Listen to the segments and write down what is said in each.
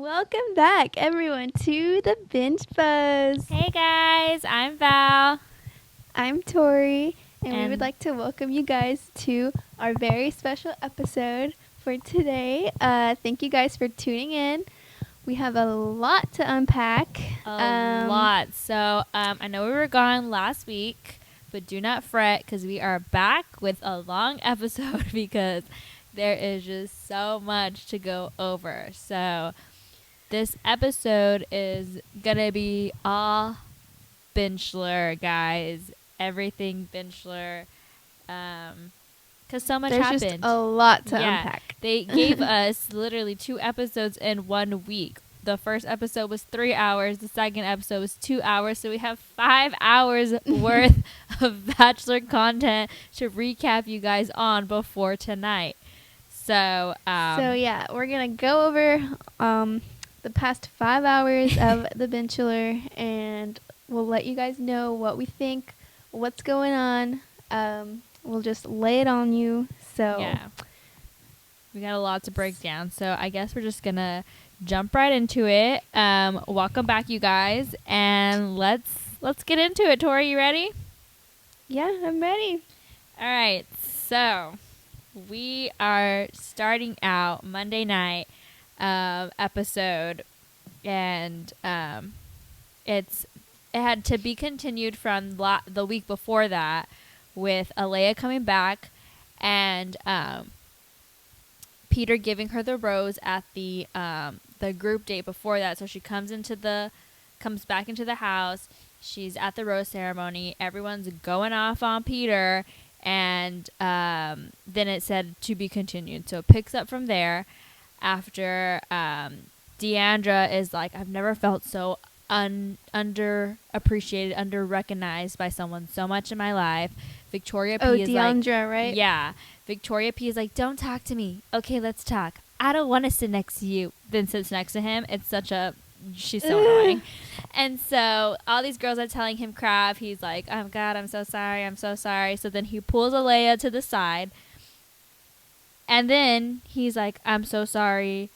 Welcome back, everyone, to the Binch Buzz. Hey guys, I'm Val. I'm Tori, and we would And- like to welcome you guys to our very special episode for today. Thank you guys for tuning in. We have a lot to unpack. A lot. So I know we were gone last week, but do not fret because we are back with a long episode because there is just so much to go over. So this episode is going to be all Binchelor, guys. Everything Binchelor. Because so much There's happened. just a lot to unpack. They gave us literally 2 episodes in 1 week. The first episode was 3 hours. The second episode was 2 hours. So we have 5 hours worth of Bachelor content to recap you guys on before tonight. So yeah, we're going to go over the past 5 hours of The Binchelor, and we'll let you guys know what we think, what's going on. We'll just lay it on you. So yeah, we got a lot to break down. So I guess we're just going to jump right into it. Welcome back, you guys, and let's get into it. Tori, you ready? Yeah, I'm ready. All right, so we are starting out Monday night episode, and it had to be continued from the week before that, with Alea coming back and Peter giving her the rose at the group date before that. So she comes back into the house. She's at the rose ceremony. Everyone's going off on Peter. And then it said to be continued. So it picks up from there after Deandra is like, I've never felt so underappreciated, under-recognized by someone so much in my life. Victoria P is Deandra, like, right? Yeah. Victoria P is like, don't talk to me. Okay, let's talk. I don't want to sit next to you. Then sits next to him. She's so annoying. And so all these girls are telling him crap. He's like, oh God, I'm so sorry. I'm so sorry. So then he pulls Alea to the side. And then he's like, I'm so sorry.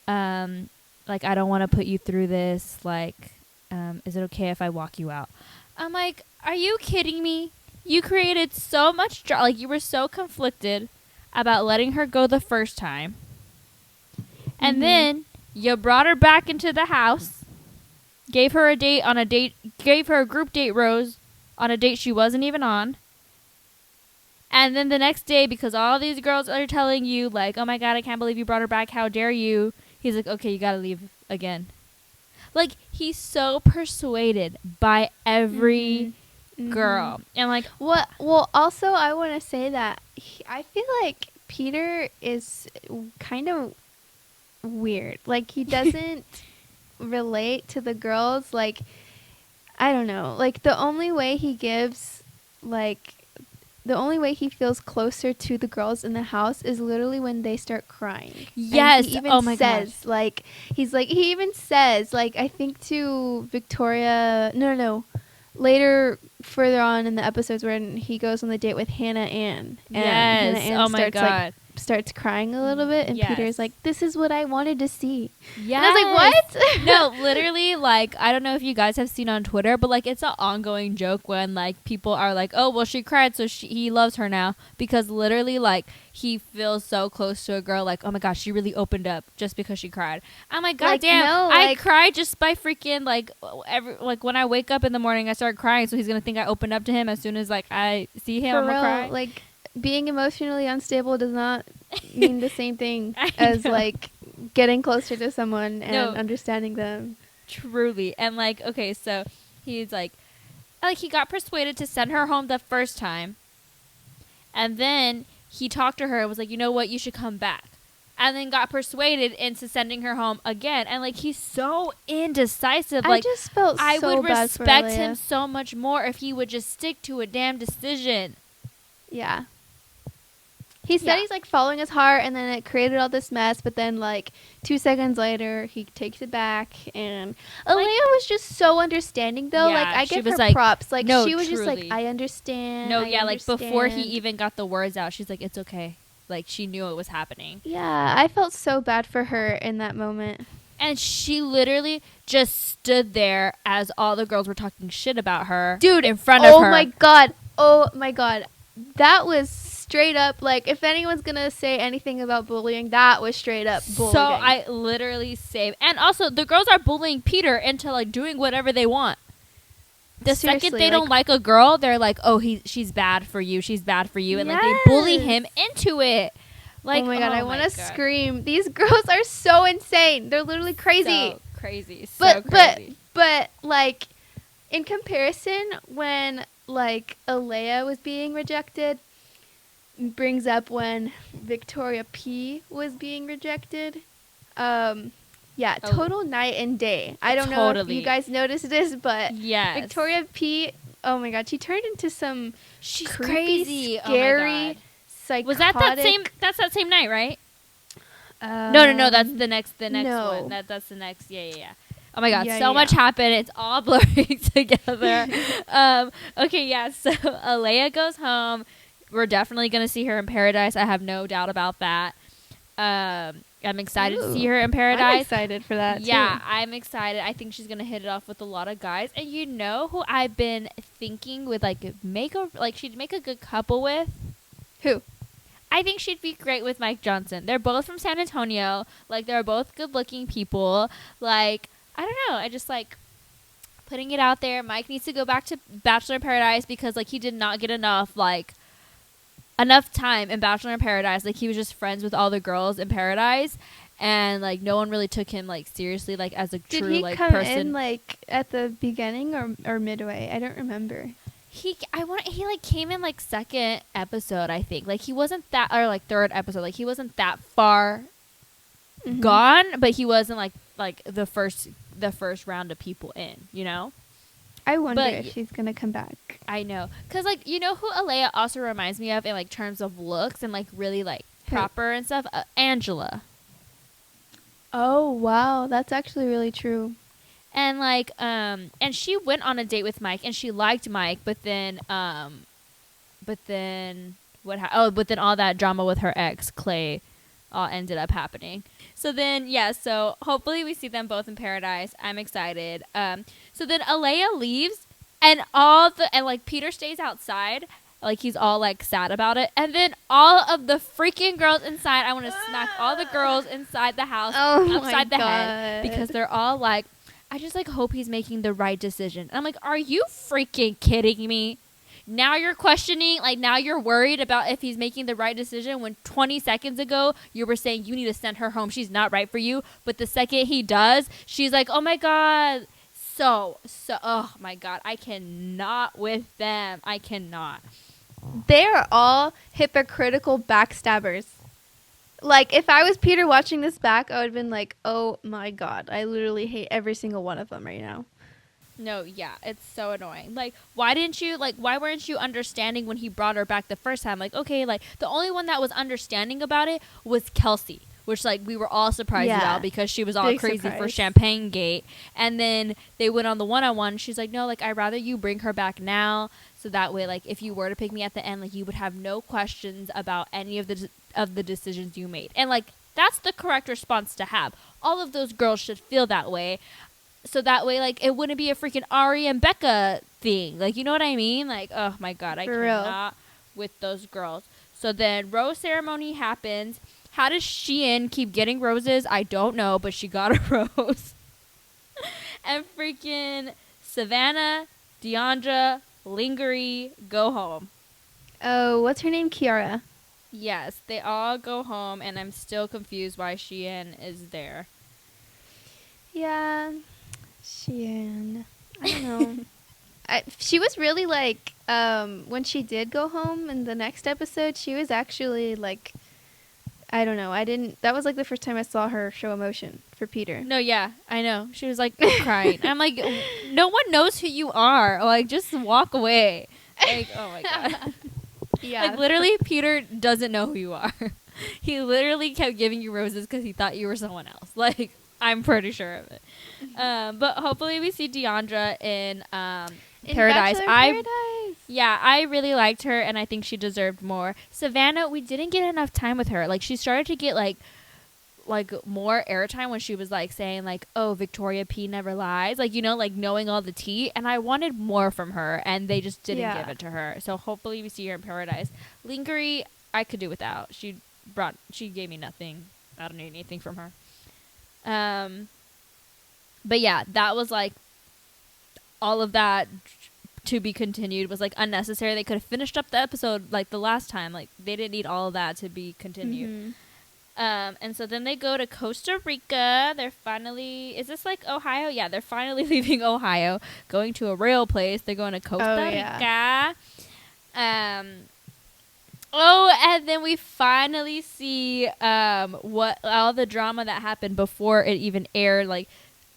Like, I don't want to put you through this. Like, is it okay if I walk you out? I'm like, are you kidding me? You created so much drama. Like, you were so conflicted about letting her go the first time. And then you brought her back into the house, gave her gave her a group date rose on a date she wasn't even on. And then the next day, because all these girls are telling you, like, oh my God, I can't believe you brought her back. How dare you? He's like, okay, you got to leave again. Like, he's so persuaded by every girl. And like, what? Well, also, I want to say that I feel like Peter is kind of weird. Like, he doesn't relate to the girls. Like, I don't know. Like, the only way he feels closer to the girls in the house is literally when they start crying. Yes. And he even oh my says, gosh. like, he even says, like, I think to Victoria, no. Later, further on in the episodes when he goes on the date with Hannah Ann. And Yes. Hannah Ann Oh my God. starts crying a little bit, and Yes. Peter's like, this is what I wanted to see. Yeah. And I was like, what? No, literally, like, I don't know if you guys have seen on Twitter, but like, it's an ongoing joke when like people are like, oh, well, she cried, so he loves her now, because literally, like, he feels so close to a girl, like, oh my gosh, she really opened up just because she cried. I'm like, God Like, damn, no, I like- cried just by freaking like when I wake up in the morning, I start crying, so he's gonna think I opened up to him as soon as like I see him. For I'm gonna real, cry. like, being emotionally unstable does not mean the same thing I as know. like getting closer to someone and No. understanding them. Truly. And like, okay, so he's like he got persuaded to send her home the first time, and then he talked to her and was like, you know what, you should come back, and then got persuaded into sending her home again. And like, he's so indecisive. I Like, just felt I so would bad for respect Alea. him so much more if he would just stick to a damn decision. Yeah. He said Yeah. he's like following his heart, and then it created all this mess. But then, like 2 seconds later, he takes it back. And Alea was just so understanding, though. Yeah, like, I she give was her like, props. Like, no, she was just truly. like, I understand. No, I yeah, like before he understand." even got the words out, she's like, it's okay. Like, she knew it was happening. Yeah, I felt so bad for her in that moment. And she literally just stood there as all the girls were talking shit about her. Dude, in front of her. Oh my god. Oh my god. That was straight up, like, if anyone's gonna say anything about bullying, that was straight up bullying. So I literally saved. And also, the girls are bullying Peter into, like, doing whatever they want. The Seriously, second they don't like a girl, they're like, oh, she's bad for you. She's bad for you. And, like, they bully him into it. Like, oh my god, I want to scream. These girls are so insane. They're literally crazy. So crazy. So crazy. But, like, in comparison, when, like, Alea was being rejected, brings up when Victoria P was being rejected. Yeah, total night and day. I don't know if you guys noticed this, but Victoria P, oh my god, she turned into some crazy, scary, psychotic. Was that's that same night, right? No, that's the next one. That's the next. Yeah. Oh my god, so much happened. It's all blurring together. Okay, yeah. So Alea goes home. We're definitely gonna see her in paradise. I have no doubt about that. I'm excited to see her in paradise. I'm excited for that. Yeah, too. I'm excited. I think she's gonna hit it off with a lot of guys. And you know who I've been thinking would she'd make a good couple with? Who? I think she'd be great with Mike Johnson. They're both from San Antonio. Like, they're both good-looking people. Like, I don't know. I just, like, putting it out there. Mike needs to go back to Bachelor in Paradise because, like, he did not get enough time in Bachelor in Paradise. Like, he was just friends with all the girls in Paradise. And, like, no one really took him, like, seriously, like, as a true, like, person. Did he come in, like, at the beginning or midway? I don't remember. He came in like second episode, I think. Like, he wasn't that, or like third episode. Like, he wasn't that far gone, but he wasn't like the first round of people in, you know? I wonder if she's gonna come back. I know, cause like, you know who Alea also reminds me of in like terms of looks and like really like proper and stuff? Angela. Oh wow, that's actually really true. And like, and she went on a date with Mike, and she liked Mike, but then all that drama with her ex Clay, all ended up happening. So then, so hopefully we see them both in paradise. I'm excited. So then Alea leaves, and like Peter stays outside, like he's all like sad about it, and then all of the freaking girls inside, I want to smack all the girls inside the house upside the head because they're all like, I just, like, hope he's making the right decision. And I'm like, are you freaking kidding me? Now you're questioning, like, now you're worried about if he's making the right decision when 20 seconds ago you were saying you need to send her home. She's not right for you. But the second he does, she's like, oh, my God. So, oh, my God. I cannot with them. I cannot. They are all hypocritical backstabbers. Like, if I was Peter watching this back, I would have been like, oh my god, I literally hate every single one of them right now. No, yeah, it's so annoying. Like, why weren't you understanding when he brought her back the first time? Like, okay, like, the only one that was understanding about it was Kelsey, which, like, we were all surprised about because she was all big crazy for Champagne Gate. And then they went on the one-on-one. She's like, no, like, I'd rather you bring her back now. So that way, like, if you were to pick me at the end, like, you would have no questions about any of the decisions you made. And, like, that's the correct response to have. All of those girls should feel that way. So that way, like, it wouldn't be a freaking Ari and Becca thing. Like, you know what I mean? Like, oh, my God. I cannot with those girls. So then rose ceremony happens. How does Sheehan keep getting roses? I don't know, but she got a rose. And freaking Savannah, Deandra, Lingerie go home. Oh, what's her name? Kiara. Yes, they all go home, and I'm still confused why Sheehan is there. Yeah, Sheehan. I don't know. She was really like, when she did go home in the next episode, she was actually like, I don't know. That was like the first time I saw her show emotion for Peter. No, yeah, I know. She was like crying. I'm like, no one knows who you are. Like, just walk away. Like, oh my God. Yeah. Like, literally, Peter doesn't know who you are. He literally kept giving you roses because he thought you were someone else. Like, I'm pretty sure of it. But hopefully we see Deandra in Paradise. Yeah, I really liked her, and I think she deserved more. Savannah, we didn't get enough time with her. Like, she started to get, like, like more airtime when she was like saying like, oh, Victoria P never lies, like, you know, like knowing all the tea, and I wanted more from her, and they just didn't give it to her. So hopefully we see her in paradise. Lingerie I could do without. She gave me nothing. I don't need anything from her. But yeah, that was like all of that to be continued was like unnecessary. They could have finished up the episode like the last time. Like they didn't need all of that to be continued. Mm-hmm. And so then they go to Costa Rica. They're finally, is this like Ohio? Yeah, they're finally leaving Ohio, going to a real place. They're going to Costa Rica. And then we finally see what all the drama that happened before it even aired, like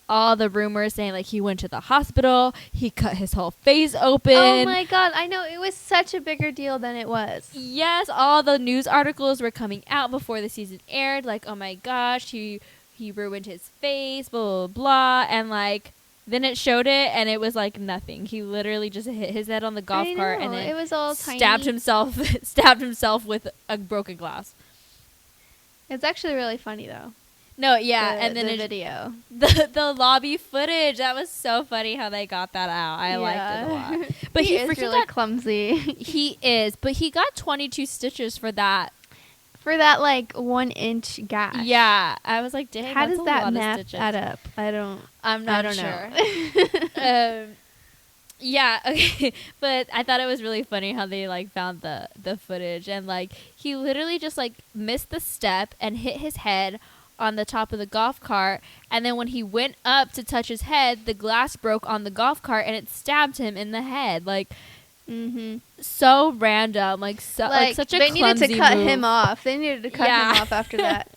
all the rumors saying like he went to the hospital, he cut his whole face open. Oh my god, I know, it was such a bigger deal than it was. Yes, all the news articles were coming out before the season aired, like, oh my gosh, he ruined his face, blah blah blah, and like then it showed it and it was like nothing. He literally just hit his head on the golf cart and then it was all stabbed tiny. himself with a broken glass. It's actually really funny though. No, yeah, and then the video, the lobby footage, that was so funny how they got that out. I liked it a lot. But he is freaking really clumsy. He is, but he got 22 stitches for that. For that like 1 inch gash. Yeah, I was like, dang, how that's does a that lot math of stitches. add up? I'm not sure. Yeah, okay, but I thought it was really funny how they like found the footage, and like he literally just like missed the step and hit his head on the top of the golf cart, and then when he went up to touch his head, the glass broke on the golf cart and it stabbed him in the head. Like, so random, like such a they clumsy needed to cut move. him off. They needed to cut him off after that.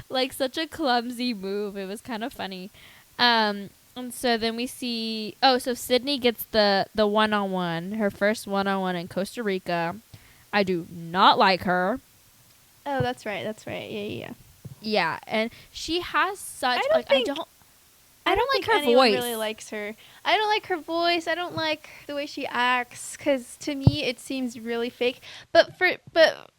Like such a clumsy move. It was kind of funny. And so then we see, so Sydney gets the one-on-one, her first one-on-one in Costa Rica. I do not like her. Oh, that's right. Yeah. Yeah, and she has such. I don't like her anyone voice. Really likes her. I don't like her voice. I don't like the way she acts, because to me it seems really fake. But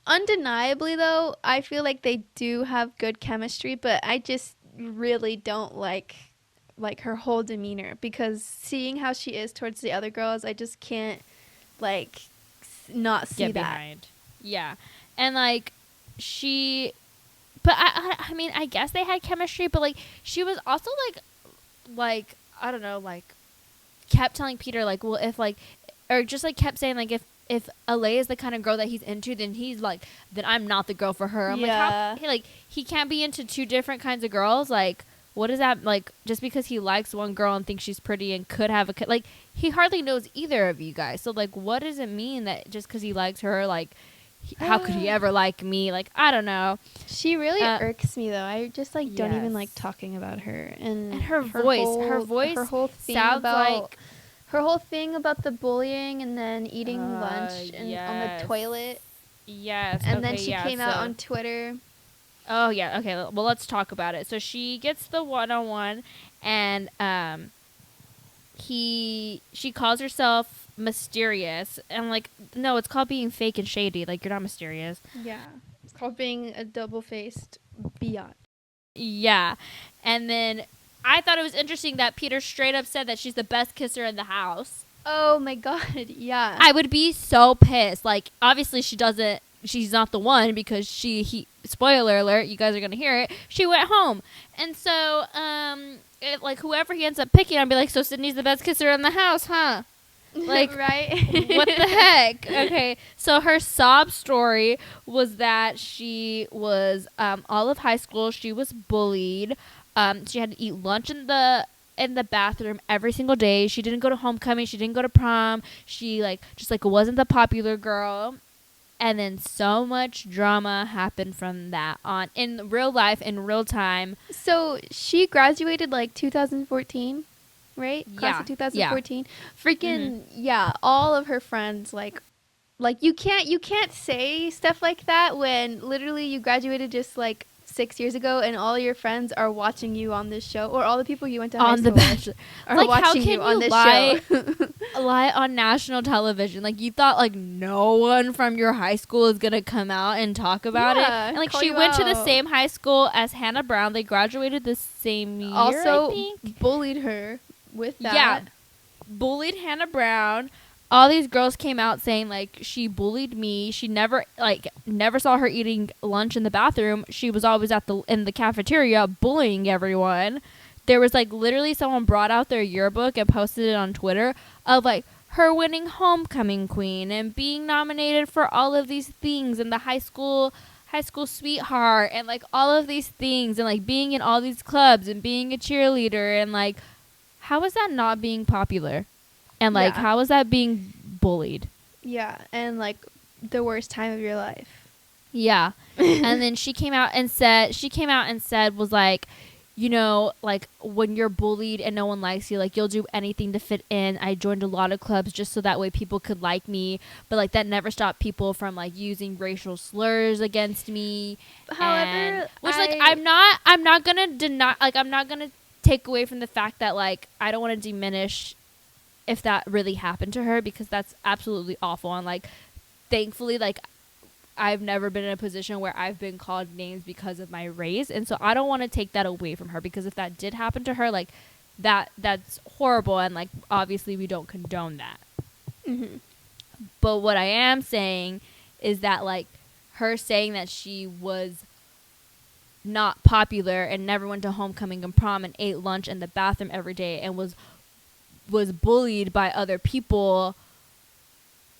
undeniably though, I feel like they do have good chemistry. But I just really don't like her whole demeanor, because seeing how she is towards the other girls, I just can't like not see get that. Behind. Yeah, and like she. But I mean, I guess they had chemistry, but like she was also like I don't know, like kept telling Peter like, well, if like, or just like kept saying like, if Alay is the kind of girl that he's into, then he's like, then I'm not the girl for her. I'm like, he can't be into two different kinds of girls. Like, what is that? Like, just because he likes one girl and thinks she's pretty and could have a kid, like he hardly knows either of you guys. So like, what does it mean that just because he likes her, like? How could he ever like me? Like, I don't know. She really irks me though. I just like don't even like talking about her, and her voice her whole thing sounds about her whole thing about the bullying and then eating lunch and on the toilet. Yes. And then she came out on Twitter. Oh yeah. Okay. Well, let's talk about it. So she gets the one-on-one, and she calls herself mysterious, and like, no, it's called being fake and shady. Like, you're not mysterious. Yeah, it's called being a double-faced biatch. Yeah, and then I thought it was interesting that Peter straight up said that she's the best kisser in the house. Oh my god, yeah. I would be so pissed. Like, obviously she's not the one, because spoiler alert, you guys are gonna hear it, she went home. And so like whoever he ends up picking, I'd be like, so Sydney's the best kisser in the house, huh? Like, right? What the heck? Okay, so her sob story was that she was all of high school she was bullied. She had to eat lunch in the bathroom every single day. She didn't go to homecoming. She didn't go to prom. She just wasn't the popular girl. And then so much drama happened from that on in real life, in real time. So she graduated like 2014. Right? Yeah. Class of 2014. Yeah. Freaking, Mm-hmm. all of her friends, like you can't say stuff like that when literally you graduated just like 6 years ago, and all your friends are watching you on this show, or all the people you went to high On The school with Bachelor. are Like, how watching can you on you this lie? show. Lie on national television. Like, you thought like no one from your high school is gonna come out and talk about it. Yeah, And like, call she you went to the out. same high school as Hannah Brown. They graduated the same year, I Also think. bullied her with that. Yeah, bullied Hannah Brown. All these girls came out saying like she bullied me. She never saw her eating lunch in the bathroom. She was always in the cafeteria bullying everyone. There was like literally someone brought out their yearbook and posted it on Twitter of like her winning homecoming queen and being nominated for all of these things and the high school sweetheart and like all of these things and like being in all these clubs and being a cheerleader and like, how is that not being popular? And like, Yeah. how is that being bullied? Yeah, and like the worst time of your life. Yeah. And then she came out and said was like, you know, like when you're bullied and no one likes you, like you'll do anything to fit in. I joined a lot of clubs just so that way people could like me, but like that never stopped people from like using racial slurs against me. However, I'm not gonna deny, like I'm not gonna take away from the fact that like I don't want to diminish if that really happened to her, because that's absolutely awful. And like thankfully, like I've never been in a position where I've been called names because of my race, and so I don't want to take that away from her, because if that did happen to her, like that's horrible, and like obviously we don't condone that. Mm-hmm. But what I am saying is that like her saying that she was not popular and never went to homecoming and prom and ate lunch in the bathroom every day and was bullied by other people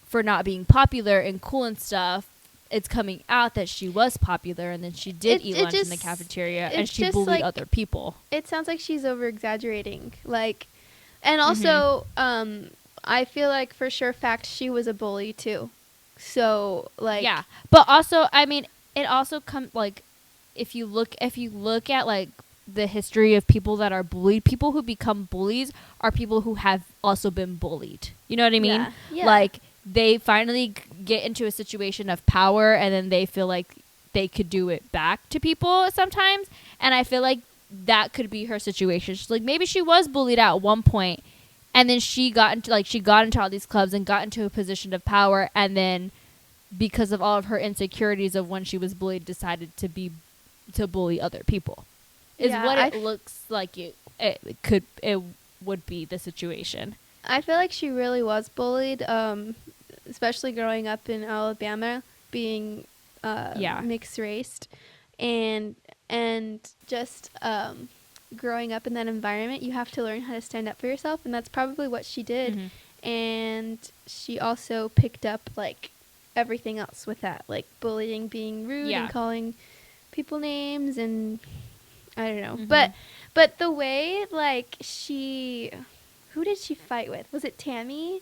for not being popular and cool and stuff, it's coming out that she was popular and then she did eat lunch in the cafeteria and she bullied like, other people. It sounds like she's over exaggerating. Like, and also, I feel like for sure fact she was a bully too. So like, yeah, but also I mean it also comes like if you look at like the history of people that are bullied, people who become bullies are people who have also been bullied. You know what I mean? Yeah. Like they finally get into a situation of power and then they feel like they could do it back to people sometimes. And I feel like that could be her situation. She's like, maybe she was bullied at one point and then she got into all these clubs and got into a position of power. And then because of all of her insecurities of when she was bullied, decided to bully other people. Is what it looks like it would be the situation. I feel like she really was bullied, especially growing up in Alabama, being mixed raced, and just growing up in that environment. You have to learn how to stand up for yourself, and that's probably what she did. Mm-hmm. And she also picked up like everything else with that, like bullying, being rude, and calling people names, and I don't know. Mm-hmm. But the way like who did she fight with? Was it Tammy?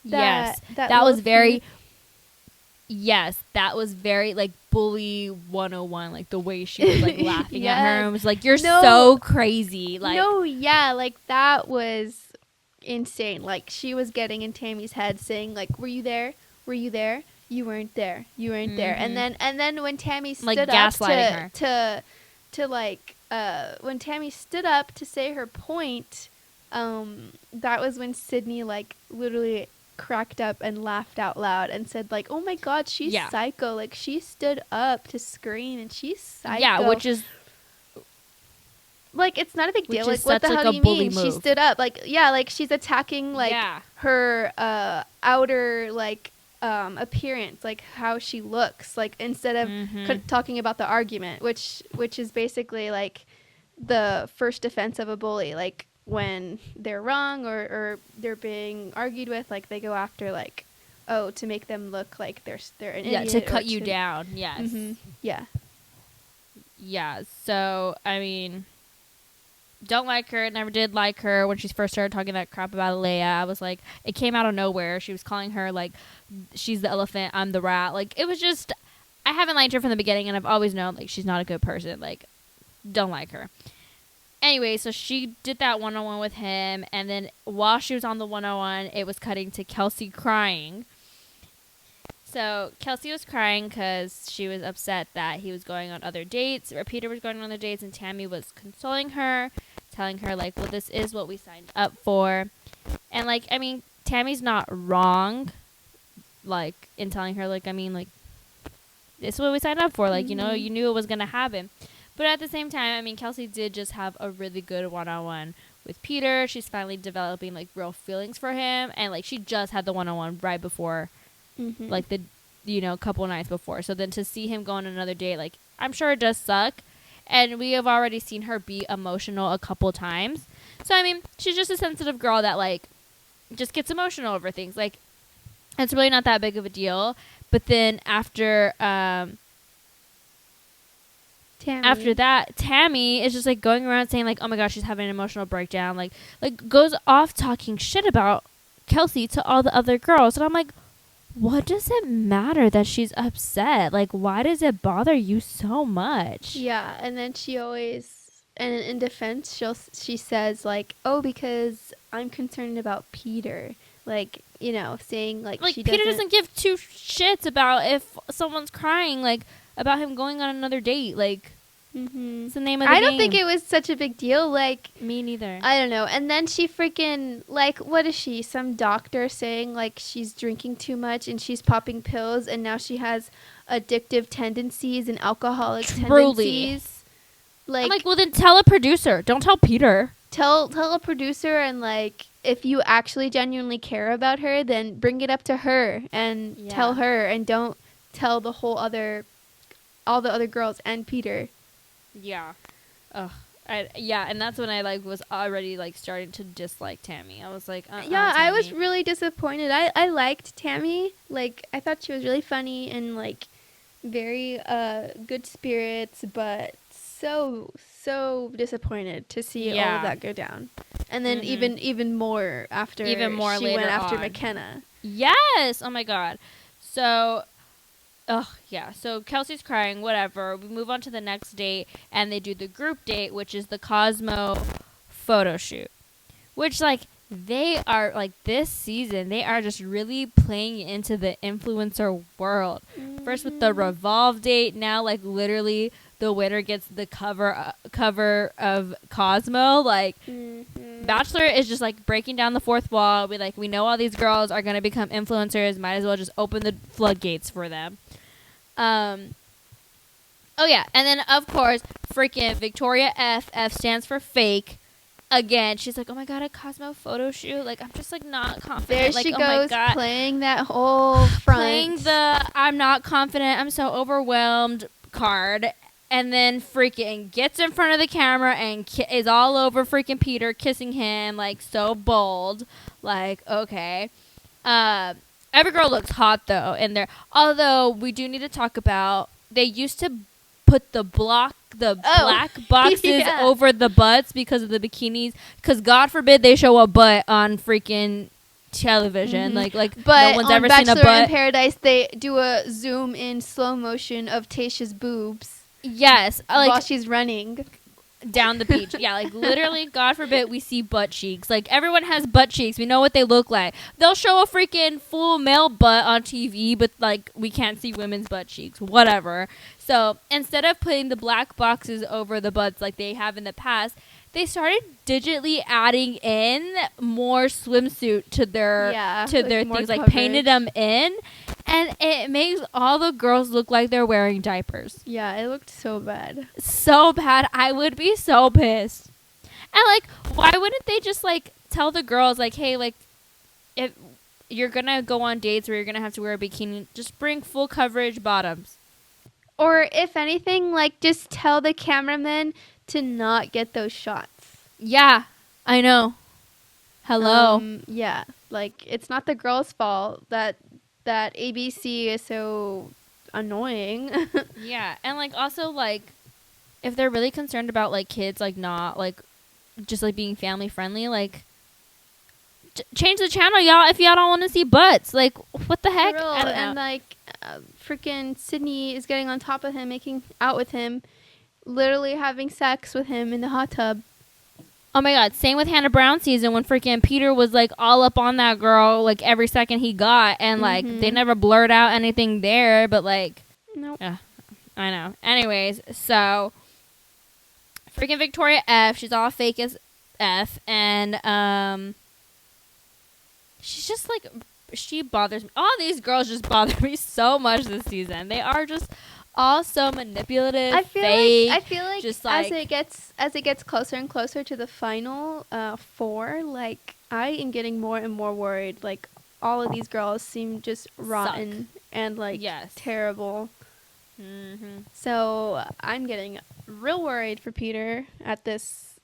That was very like bully 101, like the way she was like laughing at her and was like, you're so crazy. Like like that was insane. Like she was getting in Tammy's head saying like, were you there? Were you there? You weren't there. You weren't there. And then when Tammy stood like up gaslighting her. to like when Tammy stood up to say her point, that was when Sydney like literally cracked up and laughed out loud and said like, oh my god, she's psycho. Like she stood up to scream and she's psycho. Yeah, which is like, it's not a big deal. Like, what the hell do you mean? Move. She stood up. Like, yeah, like she's attacking like her outer like appearance, like how she looks, like instead of talking about the argument, which is basically like the first defense of a bully. Like when they're wrong or they're being argued with, like they go after like, oh, to make them look like they're an idiot, to cut you down. Yes. Yeah. So I mean, don't like her. Never did like her. When she first started talking that crap about Leia, I was like, it came out of nowhere. She was calling her like, she's the elephant, I'm the rat. Like, it was just, I haven't liked her from the beginning, and I've always known like she's not a good person. Like, don't like her. Anyway, so she did that one-on-one with him, and then while she was on the one-on-one, it was cutting to Kelsey crying, So Kelsey was crying because she was upset that he was going on other dates, or Peter was going on other dates, and Tammy was consoling her, telling her, like, well, this is what we signed up for. And, like, I mean, Tammy's not wrong, like, in telling her, like, I mean, like, this is what we signed up for. Like, you know, you knew it was going to happen. But at the same time, I mean, Kelsey did just have a really good one-on-one with Peter. She's finally developing, like, real feelings for him. And, like, she just had the one-on-one right before, like, the, you know, couple nights before. So then to see him go on another date, like, I'm sure it does suck. And we have already seen her be emotional a couple times. So, I mean, she's just a sensitive girl that, like, just gets emotional over things. Like, it's really not that big of a deal. But then after that, Tammy is just, like, going around saying, like, oh my gosh, she's having an emotional breakdown. Like goes off talking shit about Kelsey to all the other girls. And I'm like, what does it matter that she's upset? Like, why does it bother you so much? Yeah, and then she always, and in defense, she says, like, oh, because I'm concerned about Peter. Like, you know, saying, like she Peter doesn't give two shits about if someone's crying, like, about him going on another date. Like, it's the name of the game. I don't think it was such a big deal. Like, me neither. I don't know. And then she freaking, like, what is she? Some doctor saying, like, she's drinking too much and she's popping pills and now she has addictive tendencies and alcoholic tendencies. Like, I'm like, well, then tell a producer. Don't tell Peter. Tell a producer, and, like, if you actually genuinely care about her, then bring it up to her and tell her, and don't tell all the other girls and Peter. Yeah. Ugh. And that's when I, like, was already, like, starting to dislike Tammy. I was like, yeah, Tammy. I was really disappointed. I liked Tammy. Like, I thought she was really funny and, like, very good spirits, but so disappointed to see all of that go down. And then even more after she went after McKenna. Yes. Oh my God. So, so Kelsey's crying, whatever. We move on to the next date, and they do the group date, which is the Cosmo photo shoot. Which, like, they are, like, this season, they are just really playing into the influencer world. First with the Revolve date, now, like, literally the winner gets the cover of Cosmo. Like, Bachelor is just, like, breaking down the fourth wall. We know all these girls are going to become influencers. Might as well just open the floodgates for them. Oh, yeah. And then, of course, freaking Victoria F stands for fake. Again, she's like, oh, my God, a Cosmo photo shoot. Like, I'm just, like, not confident. There like, she oh goes, my God. playing that whole front. Playing the I'm not confident, I'm so overwhelmed card. And then freaking gets in front of the camera and is all over freaking Peter, kissing him, like, so bold. Like, okay. Every girl looks hot, though, in there. Although, we do need to talk about, they used to put the black boxes over the butts because of the bikinis. Because, God forbid, they show a butt on freaking television. Like but no one's on ever Bachelor seen a butt. in Paradise, they do a zoom in slow motion of Tayshia's boobs. Yes, like, while she's running down the beach. Yeah, like, literally, God forbid, we see butt cheeks. Like, everyone has butt cheeks. We know what they look like. They'll show a freaking full male butt on TV, but, like, we can't see women's butt cheeks. Whatever. So, instead of putting the black boxes over the butts like they have in the past, they started digitally adding in more swimsuit to their things, like, painted them in, and it makes all the girls look like they're wearing diapers. Yeah, it looked so bad. So bad. I would be so pissed. And, like, why wouldn't they just, like, tell the girls, like, hey, like, if you're gonna go on dates where you're gonna have to wear a bikini, just bring full coverage bottoms. Or if anything, like, just tell the cameraman to not get those shots. Yeah, I know. Hello. Yeah, like, it's not the girl's fault that ABC is so annoying. Yeah, and, like, also, like, if they're really concerned about, like, kids, like, not, like, just, like, being family friendly, like, change the channel, y'all, if y'all don't want to see butts. Like, what the heck? I don't know. And, like, freaking Sydney is getting on top of him, making out with him, literally having sex with him in the hot tub. Oh my god, same with Hannah Brown season when freaking Peter was like all up on that girl like every second he got, and like they never blurred out anything there, but like Nope. I know. Anyways, so freaking Victoria F, she's all fake as F, and she's just like, she bothers me. All these girls just bother me so much this season. They are just all so manipulative. I feel like just as it gets closer and closer to the final 4, like I am getting more and more worried. Like all of these girls seem just rotten and like terrible. Mm-hmm. So I'm getting real worried for Peter at this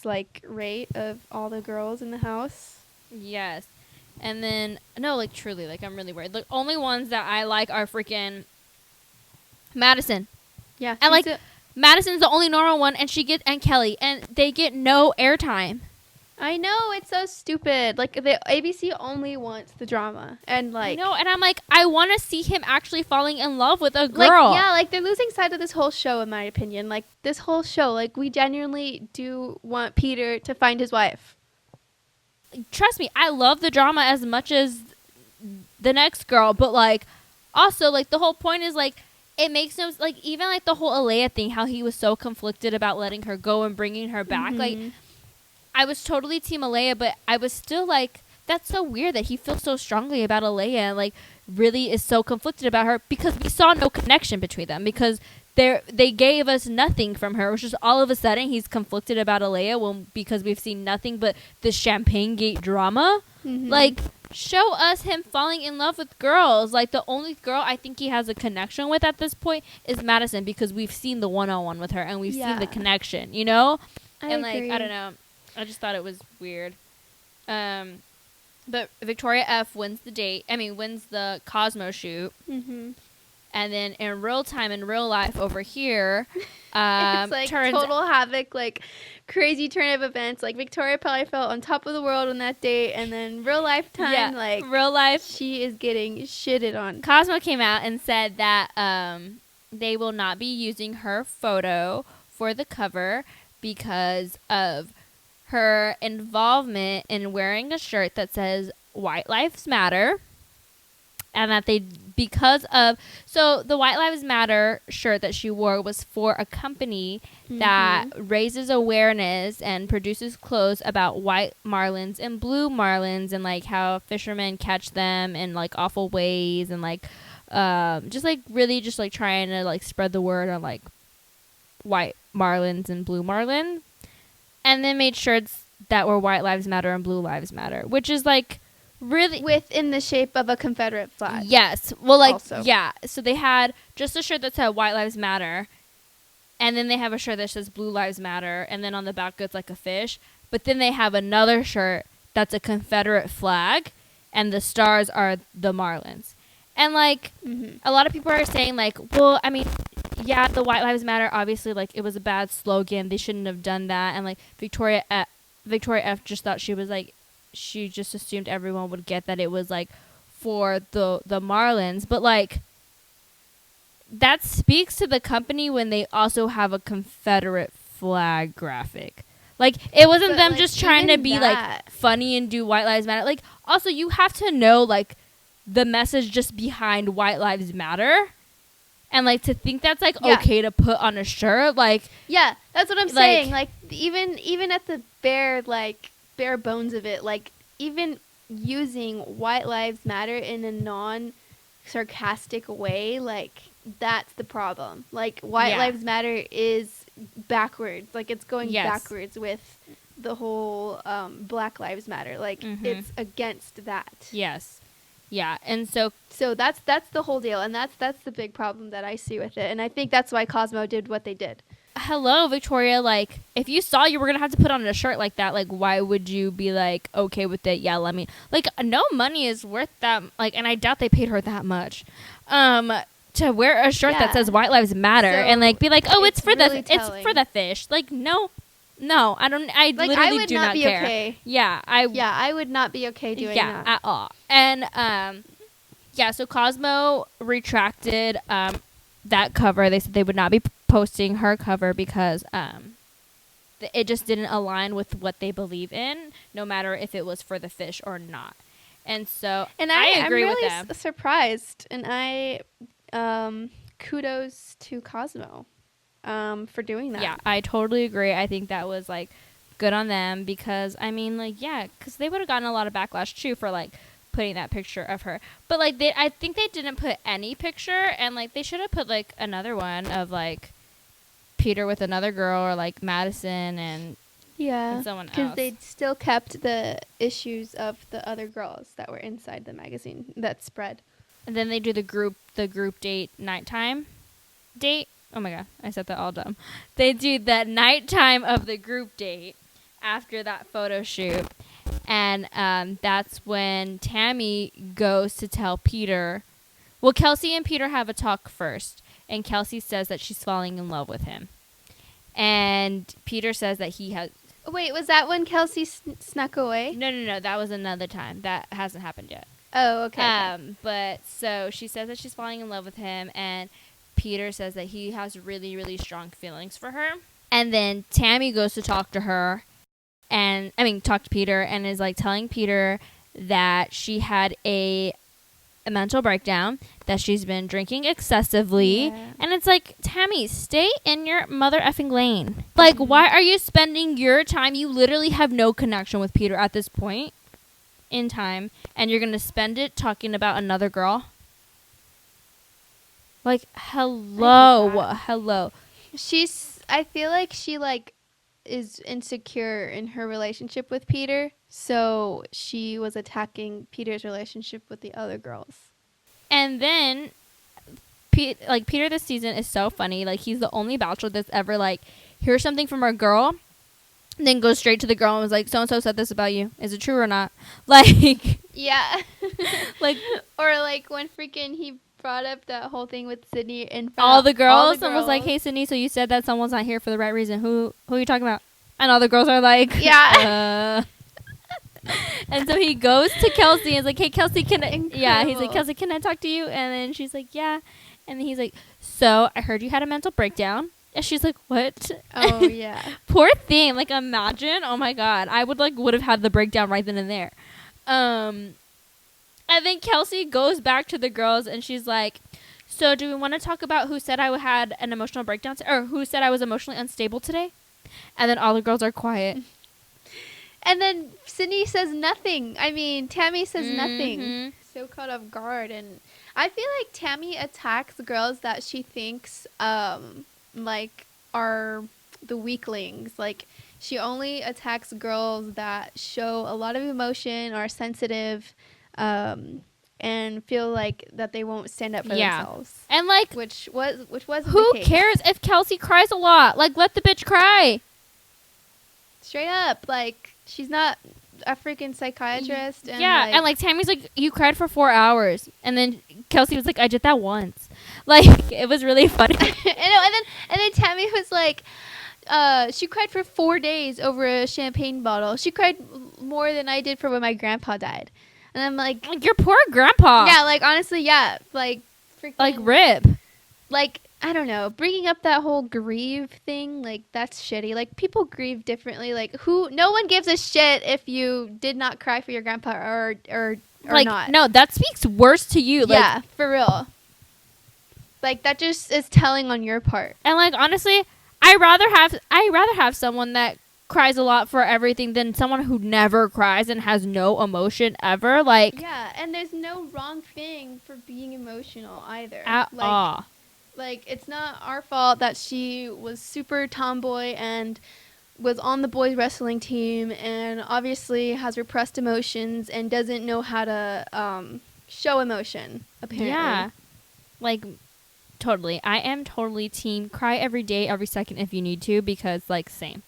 like rate of all the girls in the house. Yes. And then no, like truly, like I'm really worried. The only ones that I like are freaking Madison. Yeah. And like Madison's the only normal one, and and Kelly, and they get no airtime. I know, it's so stupid. Like the ABC only wants the drama, and like no, and I'm like, I want to see him actually falling in love with a girl. Like, yeah, like they're losing sight of this whole show, in my opinion. Like this whole show, like we genuinely do want Peter to find his wife. Trust me, I love the drama as much as the next girl, but like also like the whole point is like it makes no like even like the whole Alea thing, how he was so conflicted about letting her go and bringing her back. Like I was totally team Alea, but I was still like, that's so weird that he feels so strongly about Alea and like really is so conflicted about her, because we saw no connection between them, because they gave us nothing from her. It was just all of a sudden he's conflicted about Alea because we've seen nothing but the Champagne Gate drama. Like, show us him falling in love with girls. Like, the only girl I think he has a connection with at this point is Madison, because we've seen the one-on-one with her and we've seen the connection, you know? I agree. Like, I don't know. I just thought it was weird. But Victoria F wins the Cosmo shoot. And then in real time, in real life over here, it's like total havoc, like crazy turn of events. Like Victoria probably felt on top of the world on that date, and then real life time, like real life, she is getting shitted on. Cosmo came out and said that they will not be using her photo for the cover because of her involvement in wearing a shirt that says White Lives Matter. And that so the White Lives Matter shirt that she wore was for a company that raises awareness and produces clothes about white marlins and blue marlins, and like how fishermen catch them in like awful ways, and like just like really just like trying to like spread the word on like white marlins and blue marlin, and then made shirts that were White Lives Matter and Blue Lives Matter, which is like really within the shape of a Confederate flag. Yes. Well, like, also. Yeah. So they had just a shirt that said White Lives Matter, and then they have a shirt that says Blue Lives Matter, and then on the back it's like a fish. But then they have another shirt that's a Confederate flag, and the stars are the Marlins. And like a lot of people are saying like, well, I mean, yeah, the White Lives Matter, obviously, like it was a bad slogan. They shouldn't have done that. And like Victoria F just thought she just assumed everyone would get that it was like for the Marlins, but like that speaks to the company when they also have a Confederate flag graphic. Like it wasn't them like, just trying to be like funny and do White Lives Matter. Like also you have to know like the message just behind White Lives Matter, and like to think that's like okay to put on a shirt. Like that's what I'm saying. Like even at the bare bones of it, like even using White Lives Matter in a non-sarcastic way, like that's the problem. Like White Lives Matter is backwards. Like it's going backwards with the whole Black Lives Matter. Like it's against that. Yes. Yeah. And so that's the whole deal, and that's the big problem that I see with it. And I think that's why Cosmo did what they did. Hello, Victoria, like, if you saw you were going to have to put on a shirt like that, like, why would you be, like, okay with it? Yeah, let me. Like, no money is worth that, like, and I doubt they paid her that much, to wear a shirt that says White Lives Matter and, like, be like, oh, it's for really it's for the fish. Like, no, I like, literally do not care. Okay. Yeah, I would not be okay doing that. Yeah, at all. And, so Cosmo retracted, that cover. They said they would not be posting her cover because it just didn't align with what they believe in, no matter if it was for the fish or not. And so And I agree I'm with really them. surprised, and kudos to Cosmo, for doing that. Yeah, I totally agree. I think that was like good on them because I mean, like, yeah, because they would have gotten a lot of backlash too for like putting that picture of her. But like, I think they didn't put any picture, and like they should have put like another one of like Peter with another girl or like Madison and Yeah, someone because else. they still kept the issues of the other girls that were inside the magazine that spread. And then they do the group date nighttime date. Oh my god, I said that all dumb. They do that nighttime of the group date after that photo shoot, and that's when Tammy goes to tell Peter. Well, Kelsey and Peter have a talk first, and Kelsey says that she's falling in love with him, and Peter says that he has. Wait, was that when Kelsey snuck away? No. That was another time. That hasn't happened yet. Oh, okay. But so she says that she's falling in love with him, and Peter says that he has really, really strong feelings for her. And then Tammy goes to talk to her, talk to Peter, and is like telling Peter that she had a mental breakdown, that she's been drinking excessively. Yeah. And it's like, Tammy, stay in your mother effing lane. Like, why are you spending your time? You literally have no connection with Peter at this point in time, and you're going to spend it talking about another girl? Like, hello. I feel like she like is insecure in her relationship with Peter, so she was attacking Peter's relationship with the other girls. And then Peter this season is so funny. Like, he's the only bachelor that's ever like hears something from a girl and then goes straight to the girl and was like, so and so said this about you. Is it true or not? Like, yeah. like, or like when freaking he brought up that whole thing with Sydney in front all the of girls and was like, hey Sydney, so you said that someone's not here for the right reason. Who are you talking about? And all the girls are like, yeah. And so he goes to Kelsey and is like, hey Kelsey, he's Incredible. like, Kelsey, can I talk to you? And then she's like, yeah. And then he's like, so I heard you had a mental breakdown. And she's like, what? Oh yeah. Poor thing. Like, imagine. Oh my god, I would have had the breakdown right then and there. And then Kelsey goes back to the girls and she's like, so do we want to talk about who said I had an emotional breakdown or who said I was emotionally unstable today? And then all the girls are quiet. And then Sydney says nothing. I mean, Tammy says nothing. So caught off guard. And I feel like Tammy attacks girls that she thinks like are the weaklings. Like, she only attacks girls that show a lot of emotion, are sensitive, and feel like that they won't stand up for themselves. And like, which was who the case. cares if Kelsey cries a lot? Like, let the bitch cry. Straight up, like, she's not a freaking psychiatrist. And yeah, and like Tammy's like, you cried for 4 hours, and then Kelsey was like, I did that once. Like, it was really funny. and then Tammy was like, she cried for 4 days over a champagne bottle. She cried more than I did for when my grandpa died. And I'm like, your poor grandpa. Yeah, like, honestly, yeah, like, freaking, like, rip. Like, I don't know, bringing up that whole grieve thing, like, that's shitty. Like, people grieve differently. Like, no one gives a shit if you did not cry for your grandpa or like, not. No, that speaks worse to you. Like, yeah, for real. Like, that just is telling on your part. And like, honestly, I rather have someone that cries a lot for everything than someone who never cries and has no emotion ever. Like, yeah, and there's no wrong thing for being emotional either. At all. Like, it's not our fault that she was super tomboy and was on the boys wrestling team and obviously has repressed emotions and doesn't know how to show emotion, apparently. Yeah. Like, totally. I am totally team cry every day, every second if you need to, because, like, same.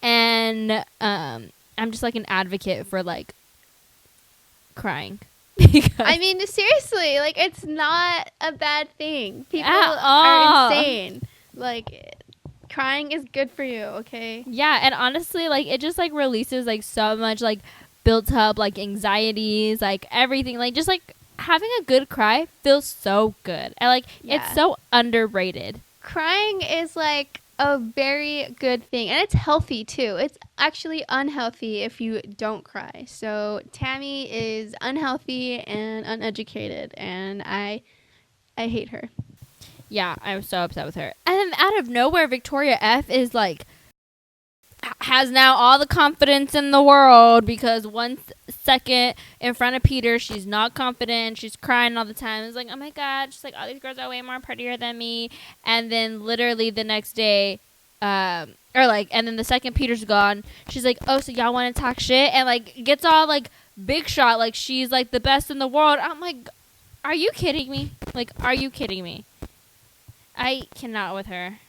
And I'm just, like, an advocate for, like, crying. I mean, seriously, like, it's not a bad thing. People are insane. Like, crying is good for you, okay? Yeah, and honestly, like, it just, like, releases, like, so much, like, built up, like, anxieties, like, everything. Like, just, like, having a good cry feels so good. And, like, it's so underrated. Crying is, like, a very good thing, and it's healthy too. It's actually unhealthy if you don't cry. So Tammy is unhealthy and uneducated, and I hate her. Yeah, I'm so upset with her. And then out of nowhere, Victoria F is like has now all the confidence in the world because 1 second in front of Peter, she's not confident. She's crying all the time. It's like, oh my God. She's like, all these girls are way more prettier than me. And then literally the next day, and then the second Peter's gone, she's like, oh, so y'all want to talk shit? And like gets all like big shot, like she's like the best in the world. I'm like, are you kidding me? Like, are you kidding me? I cannot with her.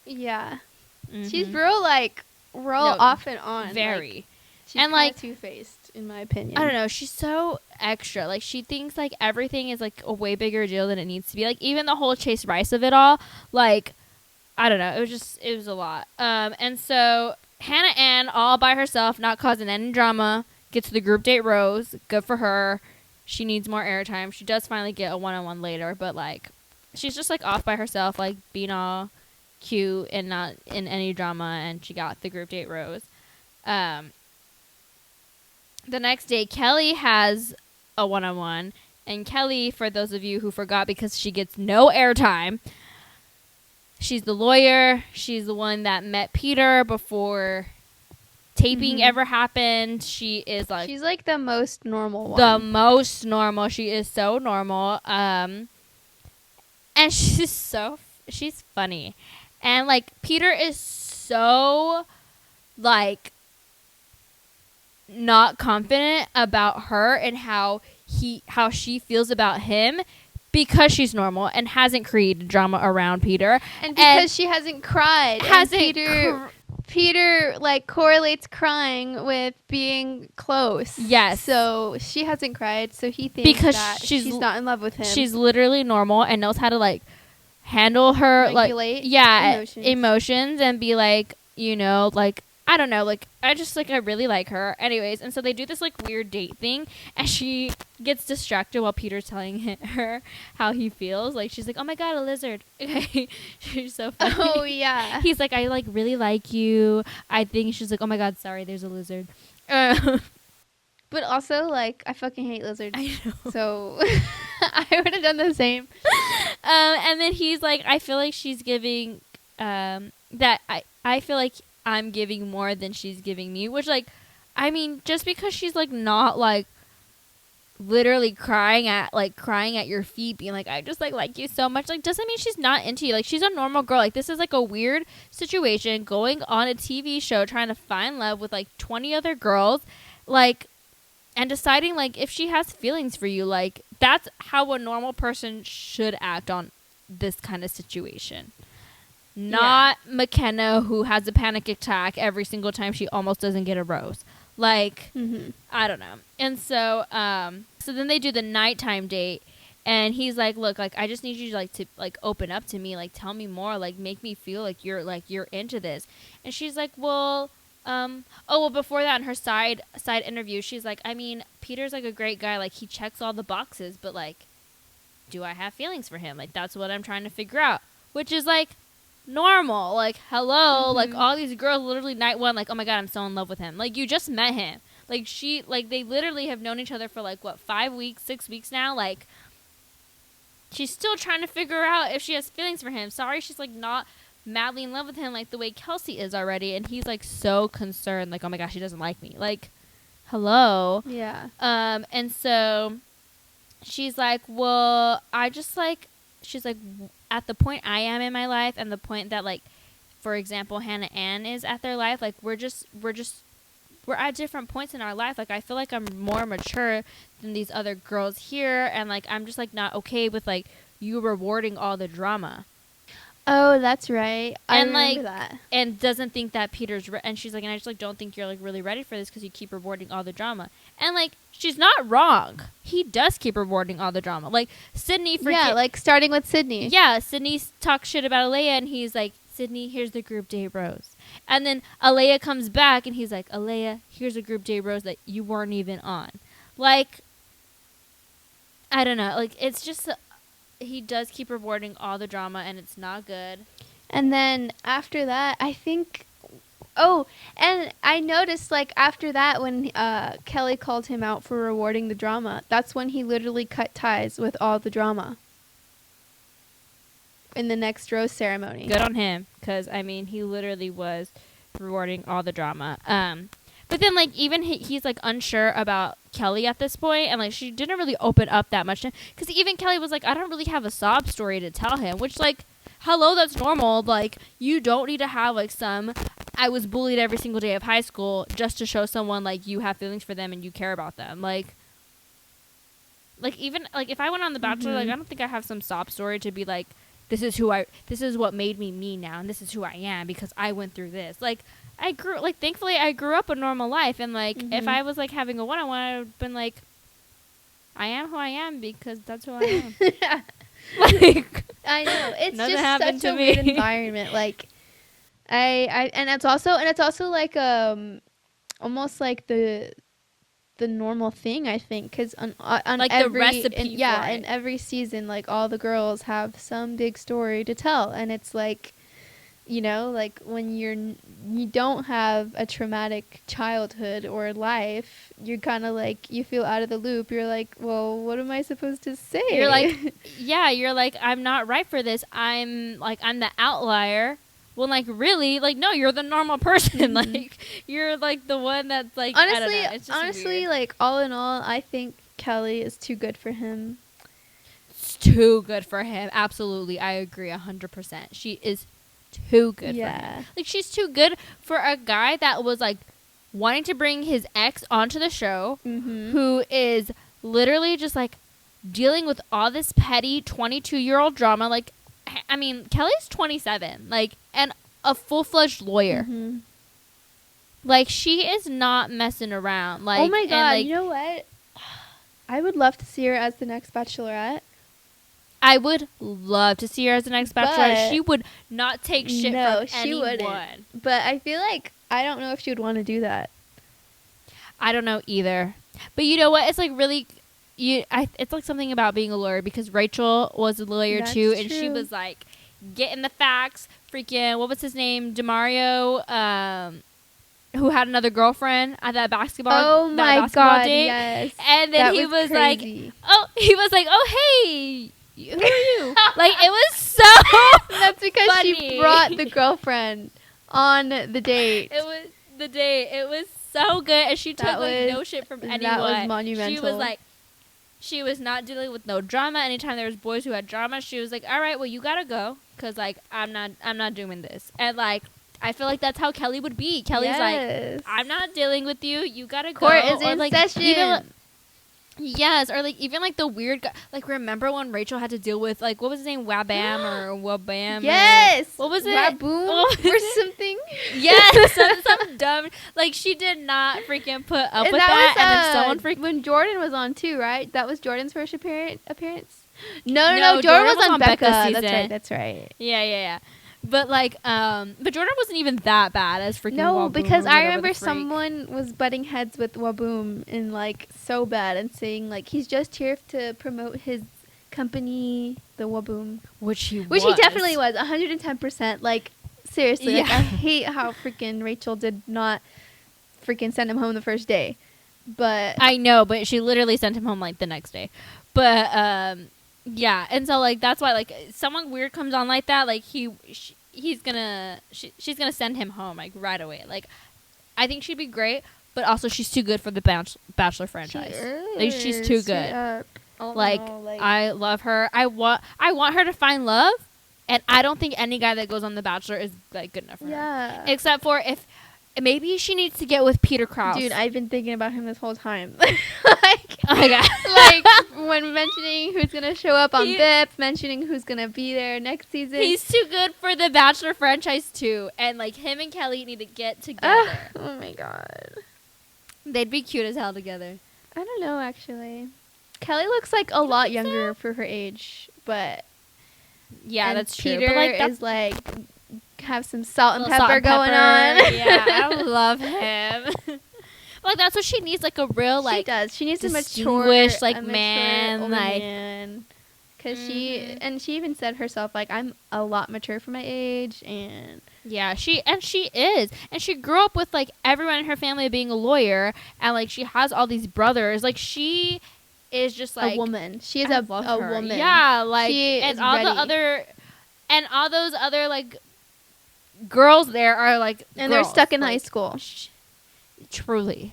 Yeah. Mm-hmm. She's real off and on. Very. Like, she's and like two-faced, in my opinion. I don't know. She's so extra. Like she thinks like everything is like a way bigger deal than it needs to be. Like even the whole Chase Rice of it all. Like I don't know. It was a lot. And so Hannah Ann all by herself, not causing any drama, gets the group date rose. Good for her. She needs more airtime. She does finally get a one-on-one later, but like she's just like off by herself, like being all cute and not in any drama, and she got the group date rose. The next day, Kelly has a one-on-one, and Kelly, for those of you who forgot, because she gets no airtime, she's the lawyer. She's the one that met Peter before taping ever happened. She is like she's like the most normal one. The most normal. She is so normal. And she's funny. And like Peter is so like not confident about her and how she feels about him because she's normal and hasn't created drama around Peter. And because she hasn't cried. Peter like correlates crying with being close. Yes. So she hasn't cried, so he thinks because that she's not in love with him. She's literally normal and knows how to like handle her regulate emotions and be like, you know, like I don't know, like I really like her. Anyways, and so they do this like weird date thing, and she gets distracted while Peter's telling her how he feels. Like she's like, "Oh my God, a lizard!" She's so funny. Oh yeah. He's like, "I like really like you." I think she's like, "Oh my God, sorry, there's a lizard." But also, like, I fucking hate lizards. I know. So I would have done the same. And then he's like, I feel like she's giving, that I feel like I'm giving more than she's giving me. Which, like, I mean, just because she's, like, not, like, literally crying at your feet, being like, I just, like you so much, like, doesn't mean she's not into you. Like, she's a normal girl. Like, this is, like, a weird situation, going on a TV show, trying to find love with, like, 20 other girls. Like, and deciding, like, if she has feelings for you, like, that's how a normal person should act on this kind of situation. Not McKenna, who has a panic attack every single time she almost doesn't get a rose. Like, I don't know. And so, so then they do the nighttime date, and he's like, look, like, I just need you to, like, open up to me. Like, tell me more. Like, make me feel like you're into this. And she's like, well... before that, in her side interview, she's like, I mean, Peter's like a great guy, like he checks all the boxes, but like, do I have feelings for him? Like that's what I'm trying to figure out, which is like normal. Like hello, like all these girls literally night one, like oh my God, I'm so in love with him. Like you just met him. Like they literally have known each other for like what 5 weeks, 6 weeks now. Like she's still trying to figure out if she has feelings for him. Sorry, she's like not madly in love with him like the way Kelsey is already, and he's like so concerned, like oh my gosh, she doesn't like me. Like hello. Yeah. And so she's like, well, I just like, she's like, at the point I am in my life and the point that like, for example, Hannah Ann is at their life, like we're at different points in our life. Like I feel like I'm more mature than these other girls here, and like I'm just like not okay with like you rewarding all the drama. Oh, that's right. I remember like, that. And doesn't think that Peter's and she's like, and I just like don't think you're like really ready for this because you keep rewarding all the drama. And like she's not wrong. He does keep rewarding all the drama. Like Sydney, like starting with Sydney. Yeah, Sydney talks shit about Alea, and he's like, Sydney, here's the group date rose. And then Alea comes back, and he's like, Alea, here's a group date rose that you weren't even on. Like, I don't know. Like it's just. He does keep rewarding all the drama, and it's not good. And then after that, I think. Oh, and I noticed like after that when Kelly called him out for rewarding the drama, that's when he literally cut ties with all the drama in the next rose ceremony. Good on him, because I mean, he literally was rewarding all the drama. But then like even he's like unsure about Kelly at this point, and like she didn't really open up that much, because even Kelly was like, I don't really have a sob story to tell him, which like, hello, that's normal. Like, you don't need to have like some I was bullied every single day of high school just to show someone like you have feelings for them and you care about them. Like even like if I went on The Bachelor, like I don't think I have some sob story to be like, this is what made me now, and this is who I am because I went through this. Like thankfully I grew up a normal life, and like if I was like having a one-on-one, I would have been like, I am who I am because that's who I am. Like, I know, it's nothing just happened such to a me. weird environment. Like and it's also like almost like the normal thing, I think, because on like every the recipe in every season, like all the girls have some big story to tell, and it's like, you know, like when you don't have a traumatic childhood or life, you're kind of like, you feel out of the loop. You're like, well, what am I supposed to say? You're like, yeah, you're like, I'm not right for this. I'm the outlier. Well, like, really, like, no, you're the normal person. Like, you're like the one that's like, honestly, I don't know. It's just weird. like all in all, I think Kelly is too good for him. It's too good for him. Absolutely, I agree 100%. She is too good for him. Like, she's too good for a guy that was like wanting to bring his ex onto the show, who is literally just like dealing with all this petty 22-year-old drama. Like, I mean, Kelly's 27, like, and a full-fledged lawyer. Like, she is not messing around. Like, oh my god, and, like, you know what? I would love to see her as the next Bachelorette. I would love to see her as the next Bachelorette. She would not take shit from anyone. Wouldn't. But I feel like, I don't know if she would want to do that. I don't know either. But you know what? It's like really... it's like something about being a lawyer, because Rachel was a lawyer too, and she was like getting the facts. Freaking, what was his name? DeMario, who had another girlfriend at that basketball. God, date. yes. And then he was like, oh hey, who are you? Like, it was so. That's because funny. She brought the girlfriend on the date. It was the date. It was so good, and she took like no shit from anyone. That was monumental. She was like. She was not dealing with no drama. Anytime there was boys who had drama, she was like, all right, well, you gotta go, because like I'm not doing this. And like, I feel like that's how Kelly would be. Kelly's like, I'm not dealing with you, you gotta go. Court is in session. Even, yes, or like even like the weird guy. Like, remember when Rachel had to deal with like, what was his name, Wabam or Wabam? Yes. What was it? Waboom or something. Yes, some dumb. Like, she did not freaking put up with that. And then someone when Jordan was on too, right? That was Jordan's first appearance. No. Jordan was on Becca. That's right. Yeah. But like, but Jordan wasn't even that bad as freaking. No, Waboom, because I remember someone was butting heads with Waboom and like so bad, and saying like he's just here to promote his company, the Waboom, which he definitely was 110%. Like, seriously, like, I hate how freaking Rachel did not freaking send him home the first day. But I know, but she literally sent him home like the next day. But yeah, and so like that's why like someone weird comes on like that, like she's gonna send him home like right away. Like, I think she'd be great, but also she's too good for the Bachelor franchise. Like, she's too good. Like, I love her. I want her to find love, and I don't think any guy that goes on The Bachelor is like good enough for her. Except for if maybe she needs to get with Peter Krause. Dude, I've been thinking about him this whole time. Like, oh my god. Like, when mentioning who's gonna show up on BIP, mentioning who's gonna be there next season. He's too good for the Bachelor franchise too, and like him and Kelly need to get together. Oh my god, they'd be cute as hell together. I don't know, actually. Kelly looks like a lot younger for her age, but yeah, that's true. Peter but like, is like have some salt and pepper going on. Yeah, I love him. Like, that's what she needs, like a real like. She does. She needs a mature, like older man, like man. Because she even said herself, like, I'm a lot mature for my age, and yeah, she is, and she grew up with like everyone in her family being a lawyer, and like she has all these brothers. Like she is just like a woman. She is I a love her. woman. Yeah, like she and is all ready. the other and all those other like girls there are like and girls. they're stuck in like, high school. Truly,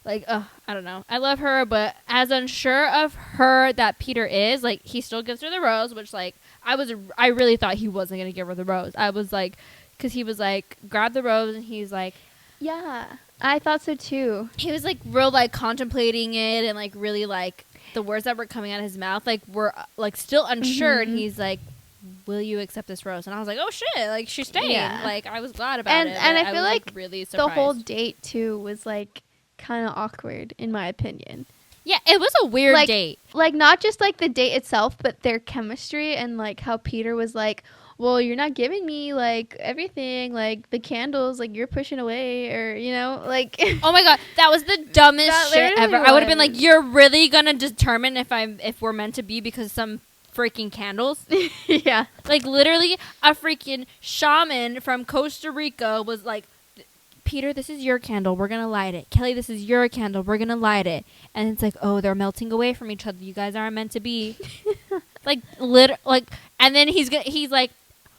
like I don't know. I love her, but as unsure of her that Peter is, like he still gives her the rose, which like I really thought he wasn't gonna give her the rose. I was like, because he was like grab the rose, and he's like, yeah, I thought so too. he was like real like contemplating it, and like really like the words that were coming out of his mouth like were like still unsure, and he's like, will you accept this rose? And I was like, oh shit, like she's staying. Yeah. Like I was glad about it, and I feel was, like really surprised. the whole date too was like kind of awkward in my opinion. Yeah, it was a weird like, date. Like not just like the date itself, but their chemistry, and like how Peter was like, well, you're not giving me like everything, like the candles, like you're pushing away, or you know, like oh my god, that was the dumbest shit ever. I would have been like, you're really gonna determine if we're meant to be because some freaking candles? Yeah, like literally a freaking shaman from Costa Rica was like, Peter, this is your candle, we're gonna light it. Kelly, this is your candle, we're gonna light it. And it's like, oh, they're melting away from each other, you guys aren't meant to be. like and then he's like,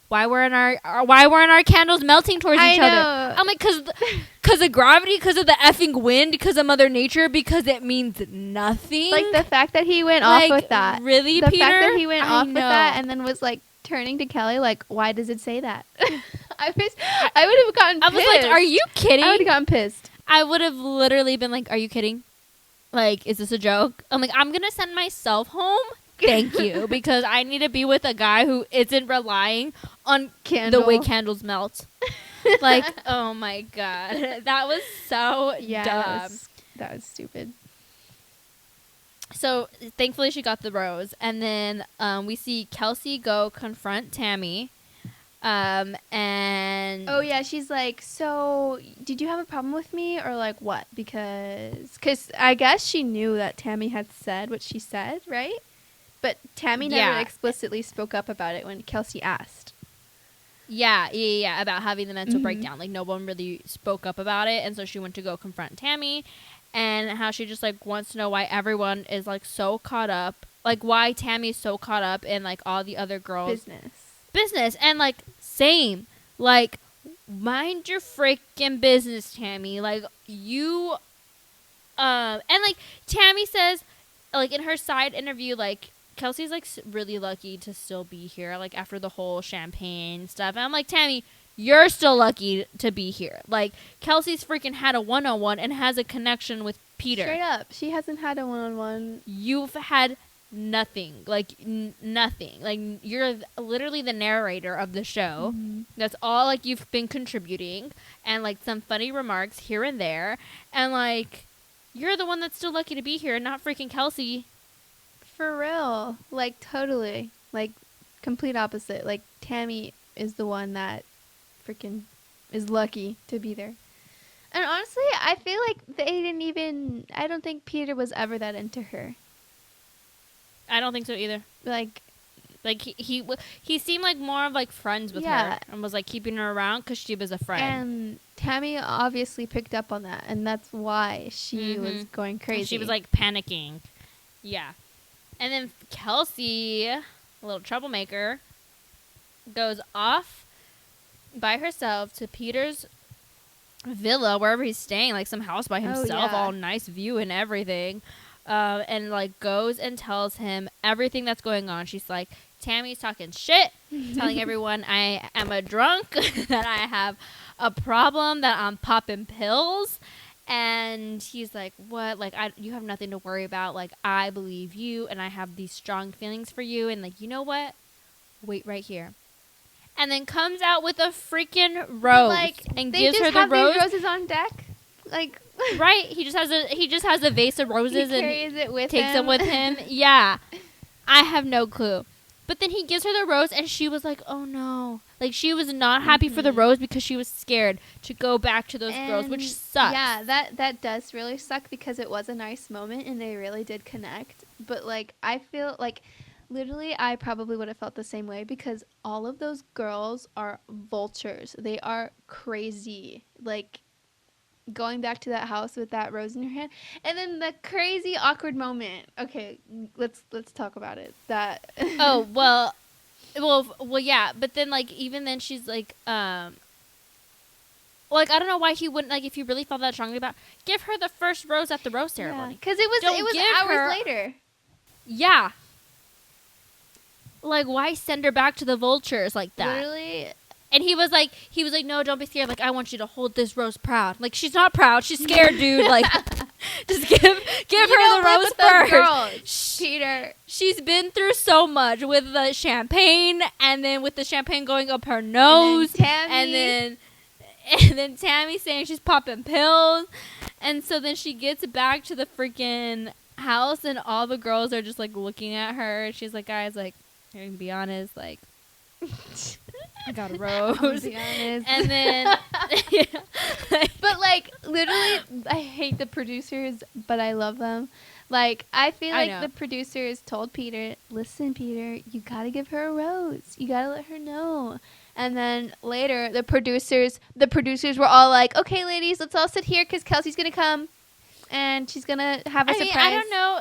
why weren't our candles melting towards each other? I'm like, cause of gravity, because of the effing wind, because of Mother Nature, because it means nothing. Like the fact that he went off with that. Really, the Peter? fact that he went off with that and then was like turning to Kelly like, why does it say that? I would have gotten pissed. I was like, are you kidding? I would have gotten pissed. I would have literally been like, are you kidding? Like, is this a joke? I'm like, I'm gonna send myself home. Thank you, because I need to be with a guy who isn't relying on the way candles melt. Like, oh my god, that was so dumb. That was stupid. So thankfully she got the rose, and then we see Kelsey go confront Tammy, and oh yeah, she's like, so did you have a problem with me or like what? Because I guess she knew that Tammy had said what she said, right? But Tammy never explicitly spoke up about it when Kelsey asked. Yeah, about having the mental breakdown. Like, no one really spoke up about it, and so she went to go confront Tammy, and how she just, like, wants to know why everyone is, like, so caught up. Like, why Tammy's so caught up in, like, all the other girls' business. And, like, same. Like, mind your freaking business, Tammy. Like, you, and, like, Tammy says, like, in her side interview, like, Kelsey's, like, really lucky to still be here, like, after the whole champagne stuff. And I'm like, Tammy, you're still lucky to be here. Like, Kelsey's freaking had a one-on-one and has a connection with Peter. Straight up. She hasn't had a one-on-one. You've had nothing. Like, nothing. Like, you're literally the narrator of the show. Mm-hmm. That's all, like, you've been contributing. And, like, some funny remarks here and there. And, like, you're the one that's still lucky to be here, not freaking Kelsey. For real. Like, totally. Like, complete opposite. Like, Tammy is the one that freaking is lucky to be there. And honestly, I feel like I don't think Peter was ever that into her. I don't think so either. Like he seemed like more of like friends with her and was like keeping her around because she was a friend. And Tammy obviously picked up on that, and that's why she was going crazy. And she was like panicking. Yeah. And then Kelsey, a little troublemaker, goes off by herself to Peter's villa, wherever he's staying, like some house by himself, all nice view and everything, and like goes and tells him everything that's going on. She's like, Tammy's talking shit, telling everyone I am a drunk, that I have a problem, that I'm popping pills. And he's like, what? Like, you have nothing to worry about. Like, I believe you, and I have these strong feelings for you. And, like, you know what? Wait right here. And then comes out with a freaking rose, like, and gives her the rose. They just have these roses on deck, like right. He just has a vase of roses he carries it with takes him. them with him. Yeah, I have no clue. But then he gives her the rose, and she was like, oh no. Like, she was not happy for the rose because she was scared to go back to those girls, which sucks. Yeah, that does really suck because it was a nice moment and they really did connect. But, like, I feel like Literally, I probably would have felt the same way because all of those girls are vultures. They are crazy. Like going back to that house with that rose in her hand, and then the crazy awkward moment. Okay, let's talk about it. That Oh, well, yeah. But then, like, even then, she's like, I don't know why he wouldn't, like, if you really felt that strongly about, give her the first rose at the rose ceremony. because it was Don't give hours her- later. Yeah. Like, why send her back to the vultures like that? Literally, And he was like, no, don't be scared. Like, I want you to hold this rose proud. Like, she's not proud. She's scared, dude. Like, just give her the rose first. Girls, Peter. She's been through so much with the champagne, and then with the champagne going up her nose, And then Tammy saying she's popping pills, and so then she gets back to the freaking house, and all the girls are just like looking at her. And she's like, guys, like, I can be honest, like, I got a rose. be honest. And then, yeah, But like literally, I hate the producers, but I love them. Like I feel I like know. the producers told Peter, "Listen, Peter, you gotta give her a rose. You gotta let her know." And then later, the producers were all like, "Okay, ladies, let's all sit here because Kelsey's gonna come, and she's gonna have a I mean, surprise." I don't know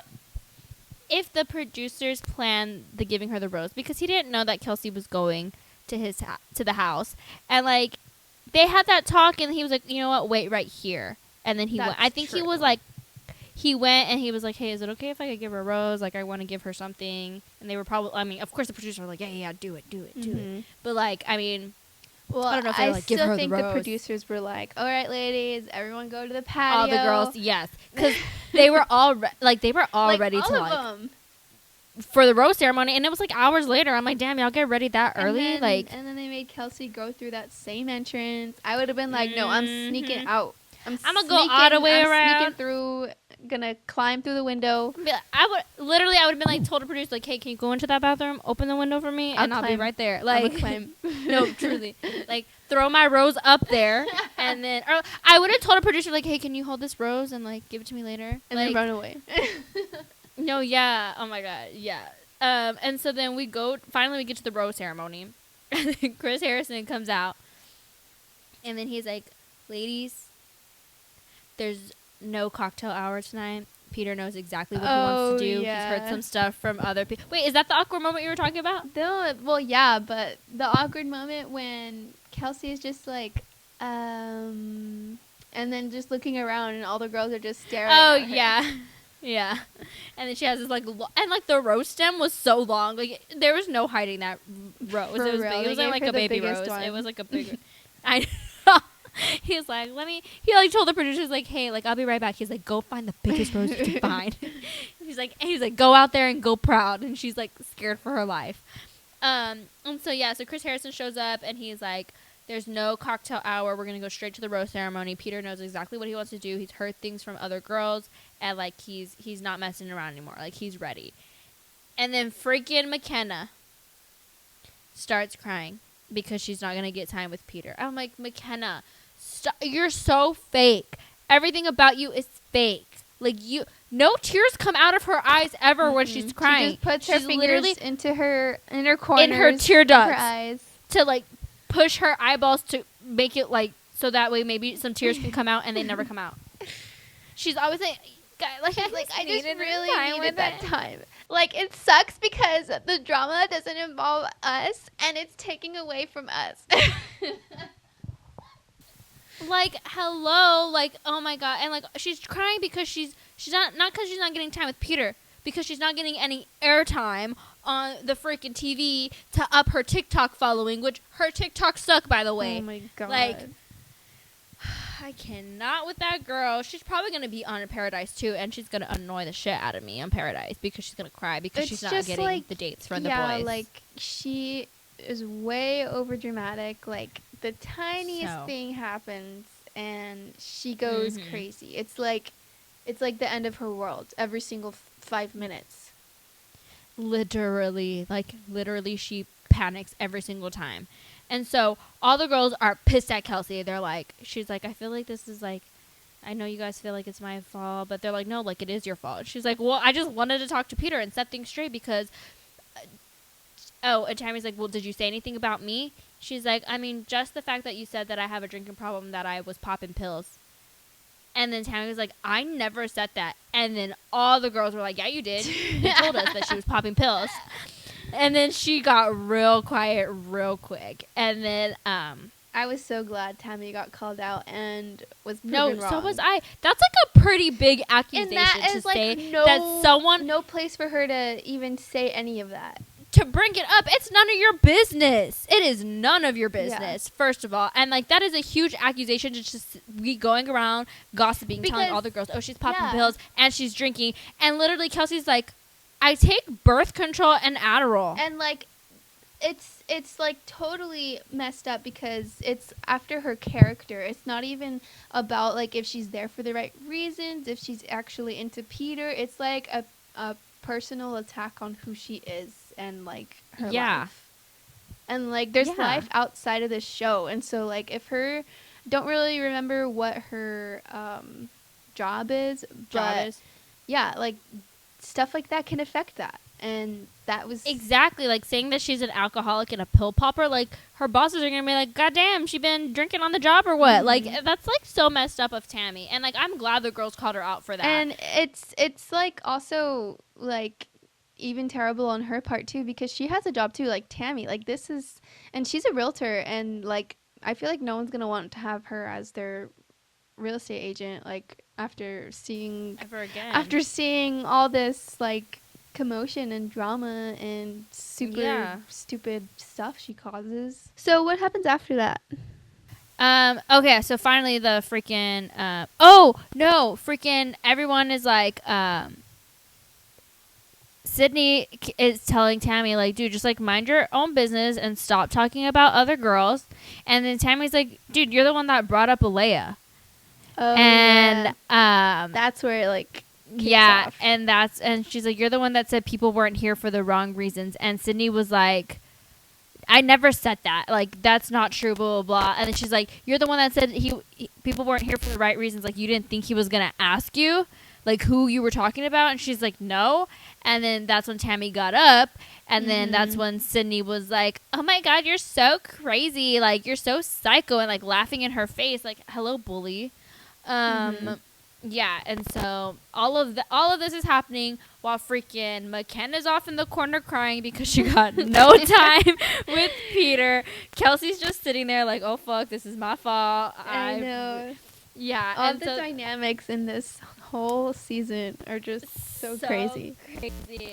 if the producers planned the giving her the rose, because he didn't know that Kelsey was going to to the house, and like they had that talk, and he was like, you know what, wait right here, and then he went. That's I think he true. was like, he went and he was like, hey, is it okay if I could give her a rose? Like, I want to give her something. And they were probably, I mean, of course the producers were like, yeah, do it. Mhm. But like, I mean, Well, I don't know if they were like, give her still the think the rose. producers were like, "All right, ladies, everyone go to the patio." all the girls, yes, because they were all they were all like, ready all to of like them. for the rose ceremony, and it was like hours later. I'm like, damn, y'all get ready that early, And then they made Kelsey go through that same entrance. I would have been like, "No, I'm sneaking Mhm. out. I'ma go all the way around. Sneaking through, gonna climb through the window. I would have been like, told the producer, like, hey, can you go into that bathroom, open the window for me, and I'll be climb. right there. I'ma Like, climb. no, truly, like, throw my rose up there, and then, or I would have told a producer, like, hey, can you hold this rose and like give it to me later, and like, then run away. no, yeah, oh my god, yeah. And so then finally we get to the rose ceremony, and then Chris Harrison comes out, and then he's like, ladies, there's no cocktail hour tonight. Peter knows exactly what he wants to do. yeah. He's heard some stuff from other people. Wait, is that the awkward moment you were talking about? No, well, yeah, but the awkward moment when Kelsey is just like, and then just looking around, and all the girls are just staring. Oh, at her. yeah. Yeah. And then she has this, like, and, like, the rose stem was so long. Like, there was no hiding that rose. For It was real, big. It they was gave like her a the baby biggest rose. one. It was like a big I know. He was like, he, like, told the producers, like, hey, like, I'll be right back. He's like, go find the biggest rose you can find. He's like, go out there and go proud. And she's, like, scared for her life. And so, yeah, so Chris Harrison shows up, and he's like, there's no cocktail hour. We're going to go straight to the rose ceremony. Peter knows exactly what he wants to do. He's heard things from other girls, and, like, he's not messing around anymore. Like, he's ready. And then freaking McKenna starts crying because she's not going to get time with Peter. I'm like, McKenna, you're so fake. Everything about you is fake. Like, no tears come out of her eyes ever when she's crying. She just puts She's her fingers into her inner corners, in her tear ducts, her eyes. to, like, push her eyeballs to make it, like, so that way maybe some tears can come out, and they never come out. She's always like, I just really needed that it. time. Like, it sucks because the drama doesn't involve us, and it's taking away from us. Like, hello, like, oh my god, and like, she's crying because she's not because she's not getting time with Peter, because she's not getting any airtime on the freaking TV to up her TikTok following, which her TikToks suck, by the way. Oh my god. Like, I cannot with that girl. She's probably gonna be on Paradise too, and she's gonna annoy the shit out of me on Paradise because she's gonna cry because It's she's not just getting like, the dates from the yeah, boys. like, she is way over dramatic. Like, the tiniest So. thing happens, and she goes Mhm. crazy. It's like the end of her world every single 5 minutes. literally, she panics every single time. And so all the girls are pissed at Kelsey. They're like, she's like, I feel like this is like, I know you guys feel like it's my fault, but they're like, no, like, it is your fault. She's like, well, I just wanted to talk to Peter and set things straight because oh, and Tammy's like, well, did you say anything about me? She's like, I mean, just the fact that you said that I have a drinking problem, that I was popping pills. And then Tammy was like, I never said that. And then all the girls were like, yeah, you did. You told us that she was popping pills. And then she got real quiet real quick. And then, I was so glad Tammy got called out and was proven no, wrong. so was I. That's like a pretty big accusation and that to is like say that someone, no place for her to even say any of that. to bring it up. It's none of your business. It is none of your business, first of all. And like that is a huge accusation to just be going around gossiping, telling all the girls, oh, she's popping pills and she's drinking. And literally Kelsey's like, I take birth control and Adderall. And like it's like totally messed up because it's after her character. It's not even about like if she's there for the right reasons, if she's actually into Peter. It's like a personal attack on who she is and like her life. And like there's life outside of this show. And so like if her don't really remember what her job is, but yeah, like stuff like that can affect that. And that was exactly like saying that she's an alcoholic and a pill popper. Like her bosses are gonna be like, God damn, she been drinking on the job or what? Like that's like so messed up of Tammy. And like I'm glad the girls called her out for that. And it's like also like even terrible on her part too, because she has a job too, like Tammy. Like this is, and she's a realtor, and like I feel like no one's gonna want to have her as their real estate agent. Like after seeing all this like commotion and drama and super stupid stuff she causes. So what happens after that? Okay, so finally the freaking freaking everyone is like Sydney is telling Tammy like, dude, just like mind your own business and stop talking about other girls. And then Tammy's like, dude, you're the one that brought up Alea. Oh, and that's where it like off. And she's like, you're the one that said people weren't here for the wrong reasons. And Sydney was like, I never said that. Like, that's not true, blah, blah, blah. And then she's like, you're the one that said people weren't here for the right reasons. Like, you didn't think he was going to ask you, like, who you were talking about. And she's like, no. And then that's when Tammy got up. And then that's when Sydney was like, oh, my God, you're so crazy. Like, you're so psycho. And, like, laughing in her face. Like, hello, bully. Yeah, and so all of this is happening while freaking McKenna's off in the corner crying because she got no time with Peter. Kelsey's just sitting there like, oh fuck, this is my fault. I know. Yeah, all the dynamics in this whole season are just so crazy.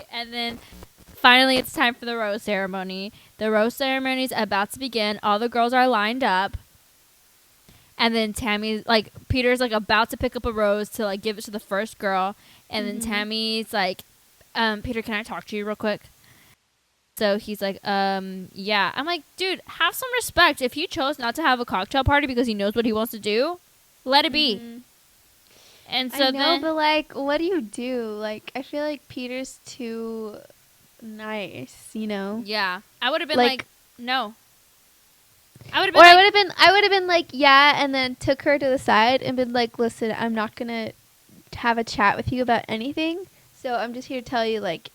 And then finally it's time for the rose ceremony. The rose ceremony is about to begin. All the girls are lined up. And then Tammy's like, Peter's like about to pick up a rose to like give it to the first girl. And then Tammy's like, Peter, can I talk to you real quick? So he's like, yeah. I'm like, dude, have some respect. If he chose not to have a cocktail party because he knows what he wants to do, let it be. And so but like, what do you do? Like, I feel like Peter's too nice, you know? Yeah. I would have been like no. I would have been like, yeah, and then took her to the side and been like, listen, I'm not gonna have a chat with you about anything. So I'm just here to tell you, like,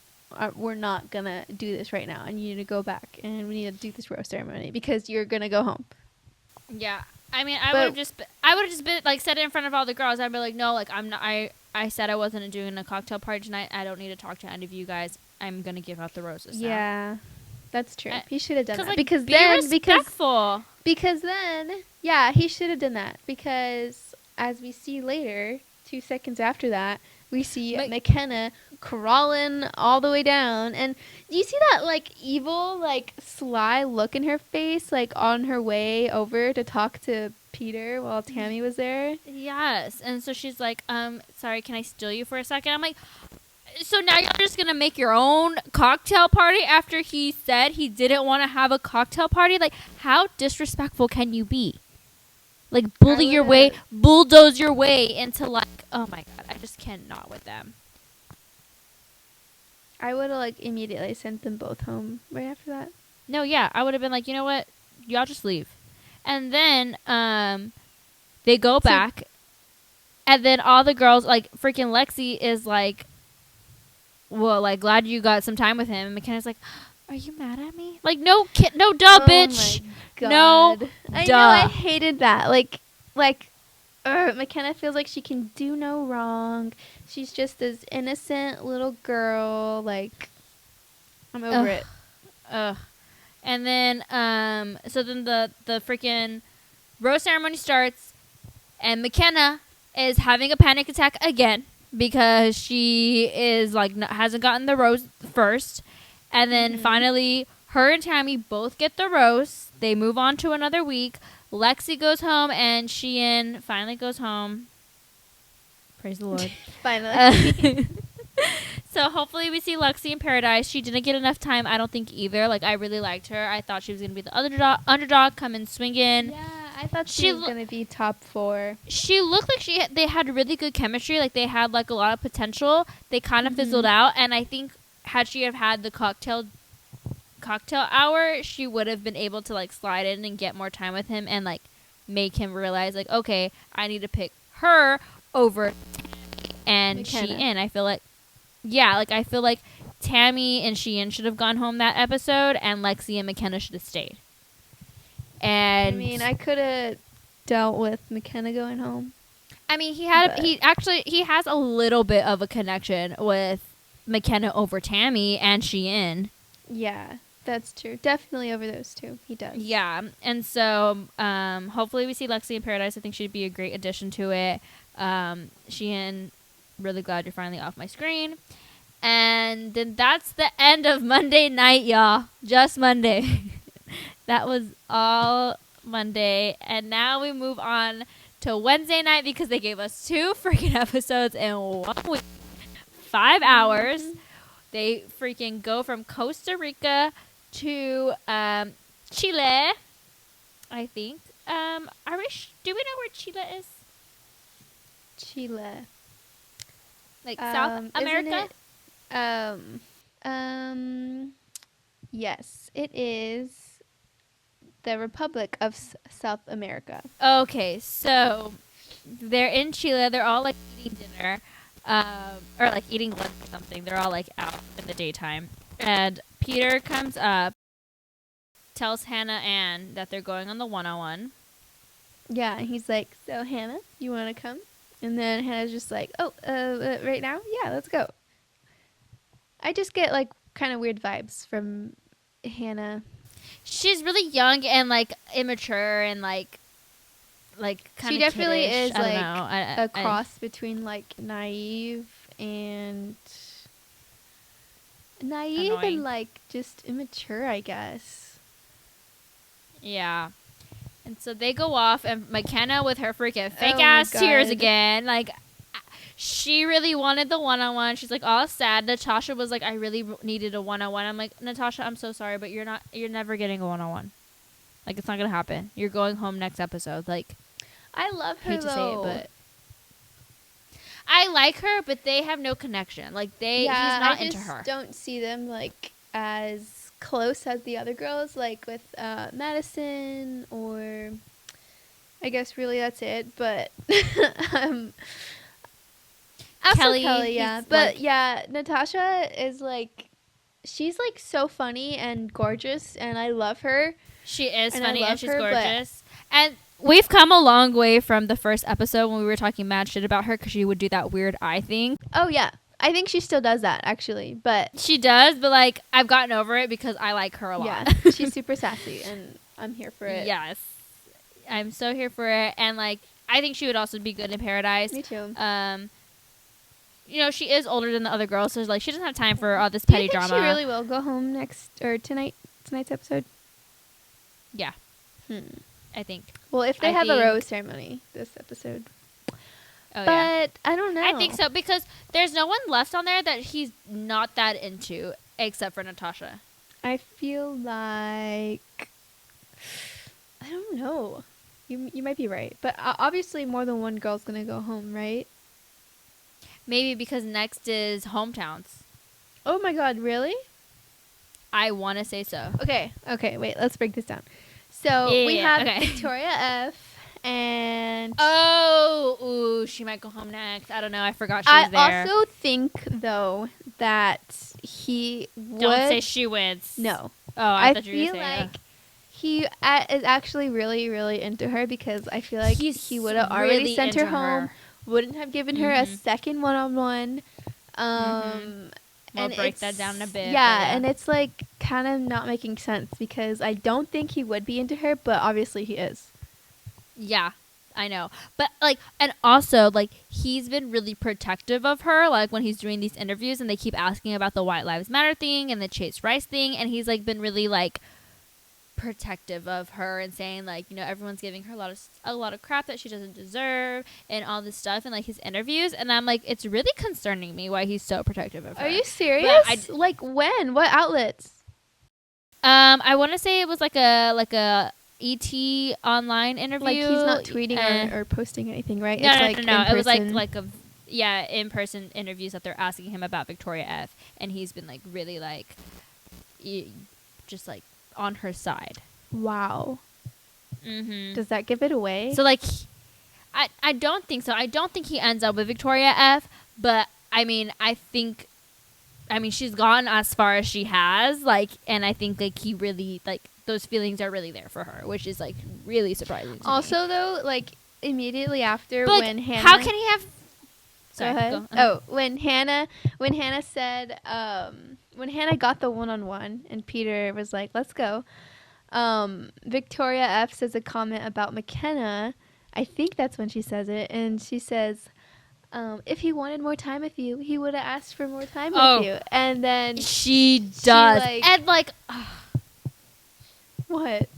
we're not gonna do this right now, and you need to go back, and we need to do this rose ceremony because you're gonna go home. Yeah, I mean, I would have just been like said it in front of all the girls. I'd be like, no, like I'm not. I said I wasn't doing a cocktail party tonight. I don't need to talk to any of you guys. I'm gonna give out the roses. Yeah. That's true. He should have done that. Like, because be then, respectful. Because then, yeah, he should have done that. Because as we see later, 2 seconds after that, we see McKenna crawling all the way down. And do you see that, like, evil, like, sly look in her face, like, on her way over to talk to Peter while Tammy was there? Yes. And so she's like, sorry, can I steal you for a second? I'm like, so now you're just going to make your own cocktail party after he said he didn't want to have a cocktail party? Like, how disrespectful can you be? Like, bulldoze your way into, like, oh my God, I just cannot with them. I would have, like, immediately sent them both home right after that. No, yeah, I would have been like, you know what? Y'all just leave. And then they go back, and then all the girls, like, freaking Lexi is like, well, like, glad you got some time with him. And McKenna's like, are you mad at me? Like, no, no, duh, bitch. Oh my God. No, I duh. know, I hated that. McKenna feels like she can do no wrong. She's just this innocent little girl. Like, I'm over it. Ugh. And then, so then the freaking rose ceremony starts, and McKenna is having a panic attack again because she is like hasn't gotten the rose first, and then finally her and Tammy both get the rose. They move on to another week. Lexi goes home, and Sheehan finally goes home. Praise the Lord. Finally. So hopefully we see Lexi in paradise. She didn't get enough time, I don't think, either. Like, I really liked her. I thought she was going to be the underdog coming swinging. Yeah, I thought she was going to be top 4. She looked like they had really good chemistry. Like, they had, like, a lot of potential. They kind of fizzled out. And I think had she have had the cocktail hour, she would have been able to, like, slide in and get more time with him and, like, make him realize, like, okay, I need to pick her over and McKenna. Sheehan. I feel like, yeah, like, I feel like Tammy and Sheehan should have gone home that episode, and Lexi and McKenna should have stayed. And I mean, I could have dealt with McKenna going home. I mean, he has a little bit of a connection with McKenna over Tammy and Sheehan. Yeah, that's true. Definitely over those two. He does. Yeah, and so hopefully we see Lexi in paradise. I think she'd be a great addition to it. Sheehan, really glad you're finally off my screen. And then that's the end of Monday night, y'all. Just Monday. That was all Monday. And now we move on to Wednesday night because they gave us 2 freaking episodes in 1 week. 5 hours. They freaking go from Costa Rica to Chile, I think. Do we know where Chile is? Chile. Like South America? Yes, it is the Republic of South America. Okay, so they're in Chile. They're all like eating dinner, or like eating lunch or something. They're all like out in the daytime, and Peter comes up, tells Hannah Ann that they're going on the 101. Yeah, and he's like, "So Hannah, you want to come?" And then Hannah's just like, "Oh, right now? Yeah, let's go." I just get like kind of weird vibes from Hannah. She's really young and like immature and like kind of. She definitely kiddish. is I like don't know. a cross between like naive Annoying. and like just immature, I guess. Yeah. And so they go off, and McKenna with her freaking fake Oh my ass tears God. again. Like, she really wanted the 1-on-1. She's like all sad. Natasha was like, I really needed a 1-on-1. I'm like, Natasha, I'm so sorry, but you're never getting a 1-on-1. Like, it's not gonna happen. You're going home next episode. Like, I love her hate to say it, though. but I like her, but they have no connection. Like, he's not into her. I just don't see them like as close as the other girls, like with Madison, or I guess really that's it. But also Kelly, yeah. But like, yeah, Natasha is like, she's like so funny and gorgeous, and I love her. She is And funny I and love she's her, gorgeous. And we've come a long way from the first episode when we were talking mad shit about her because she would do that weird eye thing. Oh yeah, I think she still does that actually, but She does, but like I've gotten over it because I like her a lot. yeah, she's super sassy, and I'm here for it. Yes, I'm so here for it, and like I think she would also be good in Paradise. Me too. You know, she is older than the other girls, so like she doesn't have time for all this Do petty you think drama. she really will go home tonight's episode? Yeah, I think. Well, if they I have a think- rose ceremony this episode. Oh But yeah, I don't know. I think so because there's no one left on there that he's not that into except for Natasha. I feel like, I don't know. You might be right, but obviously more than one girl's gonna go home, right? Maybe because next is hometowns. Oh my God, really? I want to say so. Okay, wait, let's break this down. So we Yeah, have okay. Victoria F. and Oh, ooh, she might go home next. I don't know. I forgot she was there. I also think though that he would. Don't say she wins. No. Oh, I thought you feel were going to say like he is actually really, really into her because I feel like he would have really already sent her into home, her. wouldn't have given her a second one-on-one. We'll And break that down a bit. Yeah, and it's like kind of not making sense because I don't think he would be into her, but obviously he is. Yeah, I know. But like, and also like, he's been really protective of her. Like when he's doing these interviews and they keep asking about the White Lives Matter thing and the Chase Rice thing, and he's like been really like protective of her and saying like, you know, everyone's giving her a lot of crap that she doesn't deserve and all this stuff in like his interviews, and I'm like, it's really concerning me why he's so protective of her. Are you serious? Like when? What outlets? I want to say it was like a ET online interview. Like he's not tweeting or posting anything, right? No, it's no, like no. in It was person. like in-person interviews that they're asking him about Victoria F, and he's been like really like just like on her side. Wow. Mm-hmm. Does that give it away? So like, I don't think so. I don't think he ends up with Victoria F, but I mean, she's gone as far as she has, like, and I think like he really like those feelings are really there for her, which is like really surprising to also me. Though, like immediately after but, when like, Hannah, how can he have? Sorry, go ahead. Oh, when Hannah said, when Hannah got the one-on-one and Peter was like, "Let's go." Victoria F says a comment about McKenna. I think that's when she says it, and she says, if he wanted more time with you, he would have asked for more time with you. And then she does, and like, what?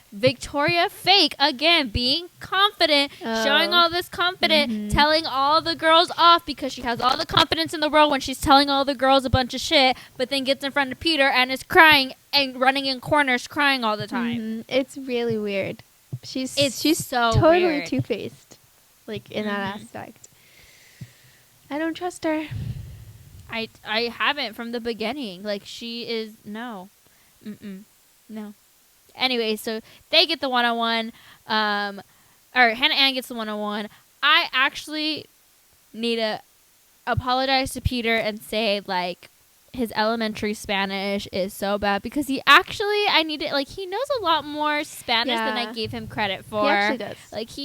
Victoria fake again, being confident, showing all this confidence, telling all the girls off because she has all the confidence in the world when she's telling all the girls a bunch of shit, but then gets in front of Peter and is crying and running in corners crying all the time. It's really weird. She's so totally weird. two-faced, like in that aspect. I don't trust her. I haven't from the beginning. Like she is no. No. Anyway, so they get the one-on-one, or Hannah Ann gets the one-on-one. I actually need to apologize to Peter and say, like, his elementary Spanish is so bad because he actually, he knows a lot more Spanish than I gave him credit for. He actually does. Like,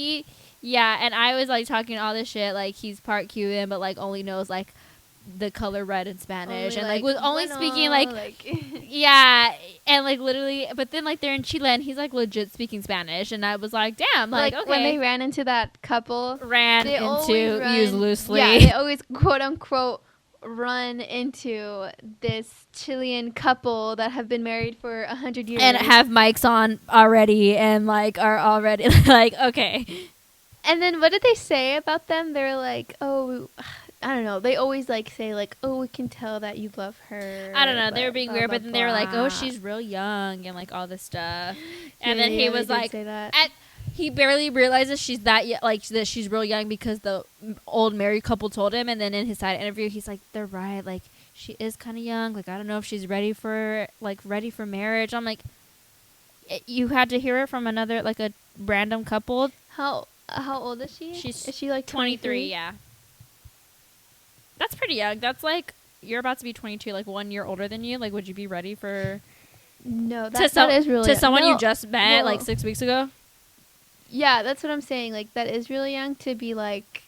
and I was, like, talking all this shit, like, he's part Cuban, but, like, only knows, like, the color red in Spanish, and like was only speaking like yeah, and like literally, but then like they're in Chile and he's like legit speaking Spanish, and I was like, damn, like okay. When they ran into that couple, use loosely, yeah, they always quote unquote run into this Chilean couple that have been married for 100 years and have mics on already and like are already like okay. And then what did they say about them? They're like, oh, I don't know. They always like say like, "Oh, we can tell that you love her." I don't know. They were being weird, but then they were like, "Oh, she's real young," and like all this stuff. And then he was like, he barely realizes she's that that she's real young because the old married couple told him. And then in his side interview, he's like, "They're right. Like she is kind of young. Like I don't know if she's ready for marriage." I'm like, you had to hear it from another like a random couple. How old is she? Is she like 23? Yeah. That's pretty young. That's like you're about to be 22, like 1 year older than you. Like, would you be ready for? No, that is really to someone you just met like 6 weeks ago. Yeah, that's what I'm saying. Like, that is really young to be like.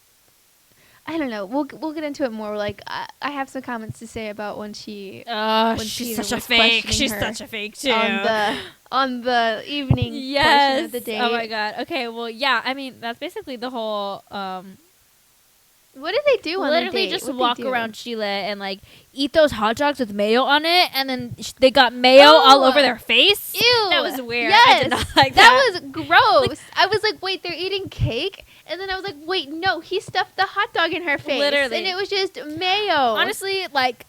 I don't know. We'll get into it more. Like, I have some comments to say about when she. She's such a fake. She's such a fake too. On the evening portion of the date. Oh my god. Okay. Well, yeah. I mean, that's basically the whole. What did they do on the date? Literally just walk around Chile and like eat those hot dogs with mayo on it, and then they got mayo all over their face. Ew, that was weird. Yes, I did not like that. That was gross. Like, I was like, wait, they're eating cake, and then I was like, wait, no, he stuffed the hot dog in her face, literally, and it was just mayo. Honestly, like,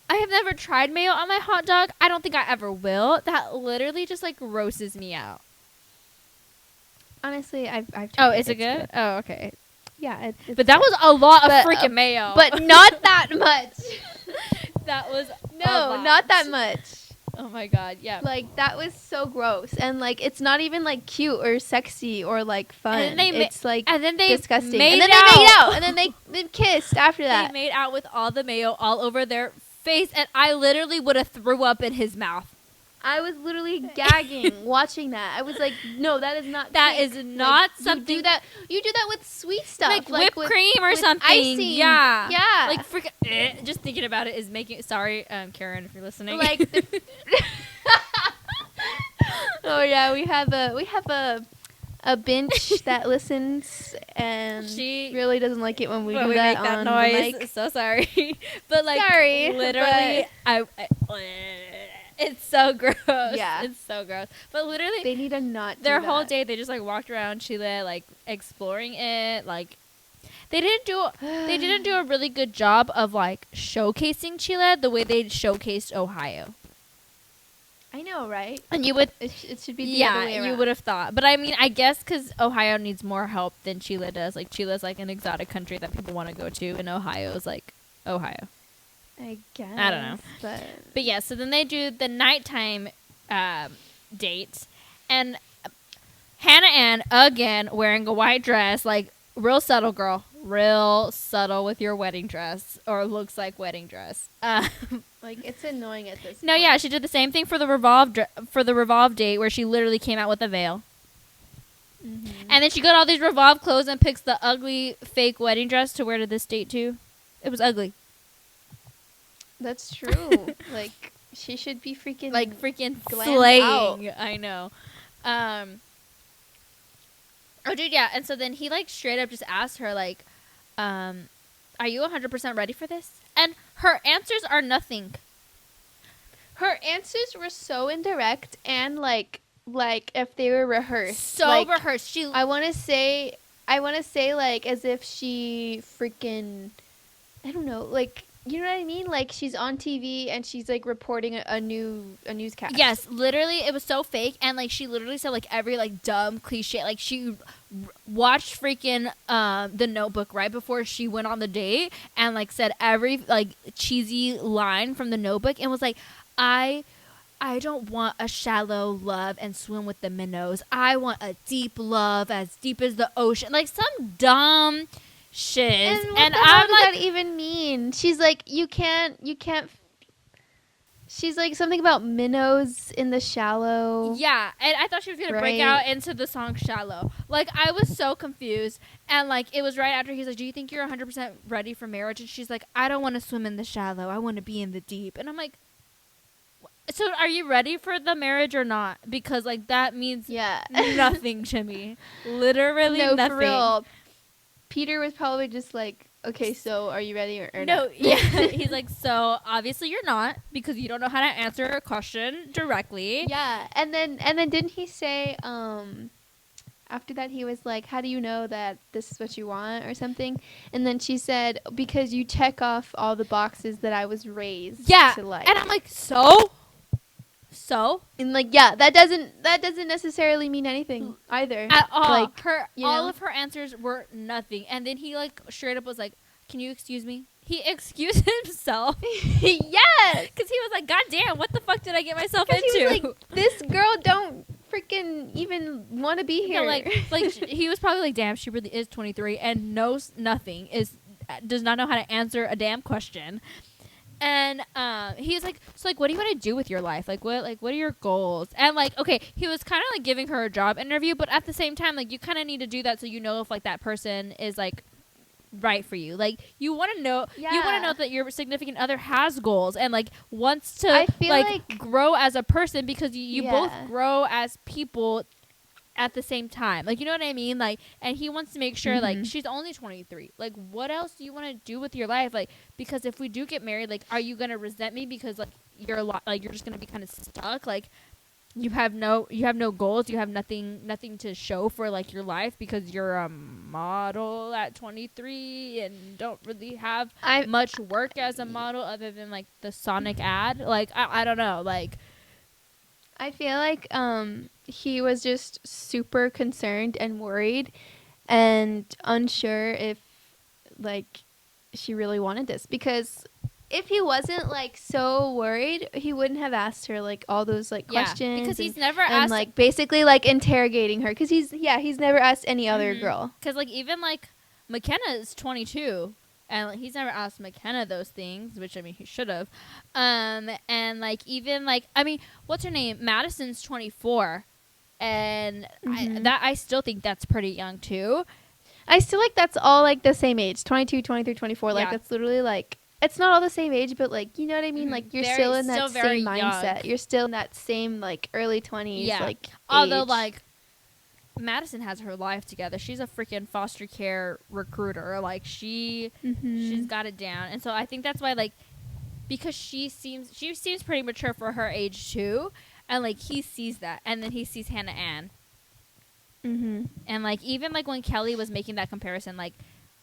I have never tried mayo on my hot dog. I don't think I ever will. That literally just like grosses me out. Honestly, I've tried. Oh, is it good? Oh, okay. Yeah, it's but that was a lot of freaking mayo. But not that much. That was not that much. Oh my god, yeah. Like, that was so gross. And, like, it's not even, like, cute or sexy or, like, fun. And then it's, like, and then they disgusting. made And then out. they made out. And then they kissed after They that. made out with all the mayo all over their face, and I literally would have threw up in his mouth. I was literally gagging watching that. I was like, no, that is not That cake. is not like, something. You do that with sweet stuff. Like whipped with, cream or with something. icing. Yeah. Yeah. Like freaking. Just thinking about it is making. Sorry, Karen, if you're listening. Like. Oh yeah, we have a Binch that listens, and She really doesn't like it when we do make that that on noise. the mic. So sorry, but like Sorry, literally, it's so gross. Yeah. It's so gross. But literally, They need to not do their that. whole day they just like walked around Chile, like exploring it. Like they didn't do a really good job of like showcasing Chile the way they showcased Ohio. I know, right? And you would, It should be the other way around. you would have thought. But I mean, I guess because Ohio needs more help than Chile does. Like Chile's like an exotic country that people want to go to, and Ohio's like Ohio. I guess. I don't know. But yeah, so then they do the nighttime date, and Hannah Ann again wearing a white dress, like real subtle girl, real subtle with your wedding dress, or looks like wedding dress. like, it's annoying at this No, point. yeah, she did the same thing for the Revolve date, where she literally came out with a veil. Mm-hmm. And then she got all these Revolve clothes and picks the ugly fake wedding dress to wear to this date too. It was ugly. That's true. Like, she should be freaking glammed slaying. out. I know. Oh, dude, yeah. And so then he like straight up just asked her like, "Are you 100% ready for this?" And her answers are nothing. Her answers were so indirect and like if they were rehearsed. So like, rehearsed. I want to say like as if she freaking, I don't know, like, you know what I mean? Like, she's on TV and she's like reporting a newscast. Yes, literally, it was so fake, and like she literally said like every like dumb cliche. Like she watched freaking The Notebook right before she went on the date, and like said every like cheesy line from The Notebook, and was like, I don't want a shallow love and swim with the minnows. I want a deep love as deep as the ocean. Like some dumb shit. And what And the hell I'm does like, that even mean? She's like, you can't. She's like something about minnows in the shallow. yeah. And I thought she was going to break Right. out into the song Shallow. Like, I was so confused. And, like, it was right after he's like, do you think you're 100% ready for marriage? And she's like, I don't want to swim in the shallow. I want to be in the deep. And I'm like, so are you ready for the marriage or not? Because, like, that means Yeah. nothing to me. Literally No, nothing. for real. Peter was probably just like, okay, so are you ready or No, not? yeah. He's like, so obviously you're not, because you don't know how to answer a question directly. Yeah, and then didn't he say after that he was like, how do you know that this is what you want or something? And then she said, because you check off all the boxes that I was raised Yeah. to like. And I'm like, so And like, yeah, that doesn't necessarily mean anything either. at all. Like, Her you all know? of her answers were nothing. And then he like straight up was like, can you excuse me? He excused himself yes. because he was like, God damn, what the fuck did I get myself 'Cause into? he was like, this girl don't freaking even want to be here. No, like he was probably like, damn, she really is 23 and knows nothing, does not know how to answer a damn question. And he was like, so like, what do you want to do with your life? Like, what are your goals? And like, okay, he was kind of like giving her a job interview, but at the same time, like, you kind of need to do that so you know if like that person is like right for you. Like, you want to know, you want to Yeah. know that your significant other has goals and like wants to I feel like- grow as a person, because you both Yeah. grow as people at the same time. Like, you know what I mean? Like, and he wants to make sure, like, Mhm. she's only 23. Like, what else do you want to do with your life? Like, because if we do get married, like, are you going to resent me because, like, you're you're just going to be kind of stuck? Like, you have no goals. You have nothing to show for, like, your life because you're a model at 23 and don't really have much work as a model other than, like, the Sonic ad. Like, I don't know. Like, I feel like he was just super concerned and worried and unsure if like she really wanted this, because if he wasn't like so worried, he wouldn't have asked her like all those like questions. Because he's never and asked, like basically like interrogating her because he's never asked any other girl. Because like even like McKenna is 22, and like, he's never asked McKenna those things, which I mean he should have. And like even like I mean, what's her name? Madison's 24, and I still think that's pretty young too. I still like that's all like the same age, 22, 23, 24. Like that's literally like it's not all the same age, but like you know what I mean. Like you're still in that same mindset. Young. You're still in that same like early 20s. Yeah. Like although like Madison has her life together. She's a freaking foster care recruiter. Like she's got it down, and so I think that's why like because she seems pretty mature for her age too, and like he sees that, and then he sees Hannah Ann. And like even like when Kelly was making that comparison, like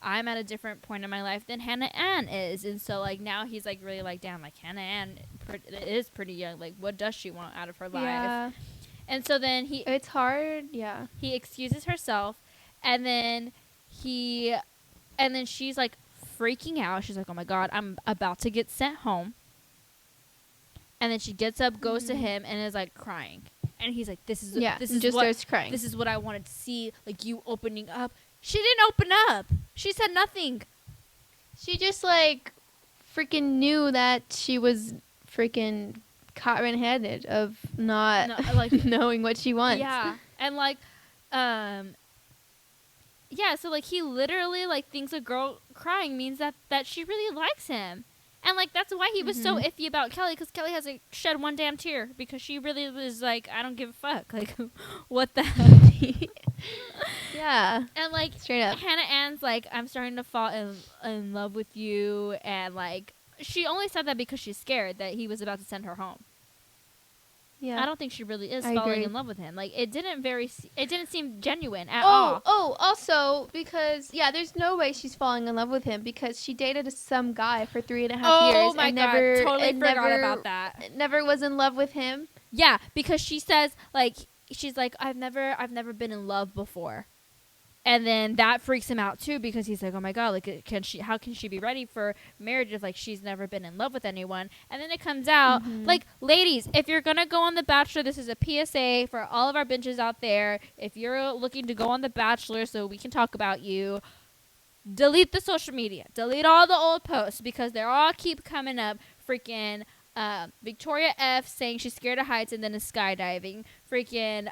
I'm at a different point in my life than Hannah Ann is, and so like now he's like really like damn, like Hannah Ann is pretty young. Like what does she want out of her life? And so then it's hard. Yeah, he excuses herself, and then she's like freaking out. She's like, oh my god, I'm about to get sent home. And then she gets up, goes to him, and is like crying. And he's like, this is starts crying. This is what I wanted to see, like you opening up. She didn't open up. She said nothing. She just like freaking knew that she was freaking caught red-handed of not like knowing what she wants. Yeah. And like yeah, so like he literally like thinks a girl crying means that she really likes him. And, like, that's why he was so iffy about Kelly, because Kelly hasn't shed one damn tear, because she really was like, I don't give a fuck. Like, what the hell? Yeah. And, like, straight up. Hannah Ann's like, I'm starting to fall in love with you, and, like, she only said that because she's scared that he was about to send her home. Yeah. I don't think she really is falling in love with him. Like, it didn't seem genuine at all. Oh, also, because, there's no way she's falling in love with him because she dated some guy for 3.5 years. Oh, my God. Totally forgot about that. Never was in love with him. Yeah, because she says, like, she's like, I've never been in love before. And then that freaks him out too because he's like, oh my God, like, how can she be ready for marriage if like she's never been in love with anyone? And then it comes out, like, ladies, if you're gonna go on The Bachelor, this is a PSA for all of our binges out there. If you're looking to go on The Bachelor so we can talk about you, delete the social media, delete all the old posts because they all keep coming up. Freaking Victoria F saying she's scared of heights and then is skydiving. Freaking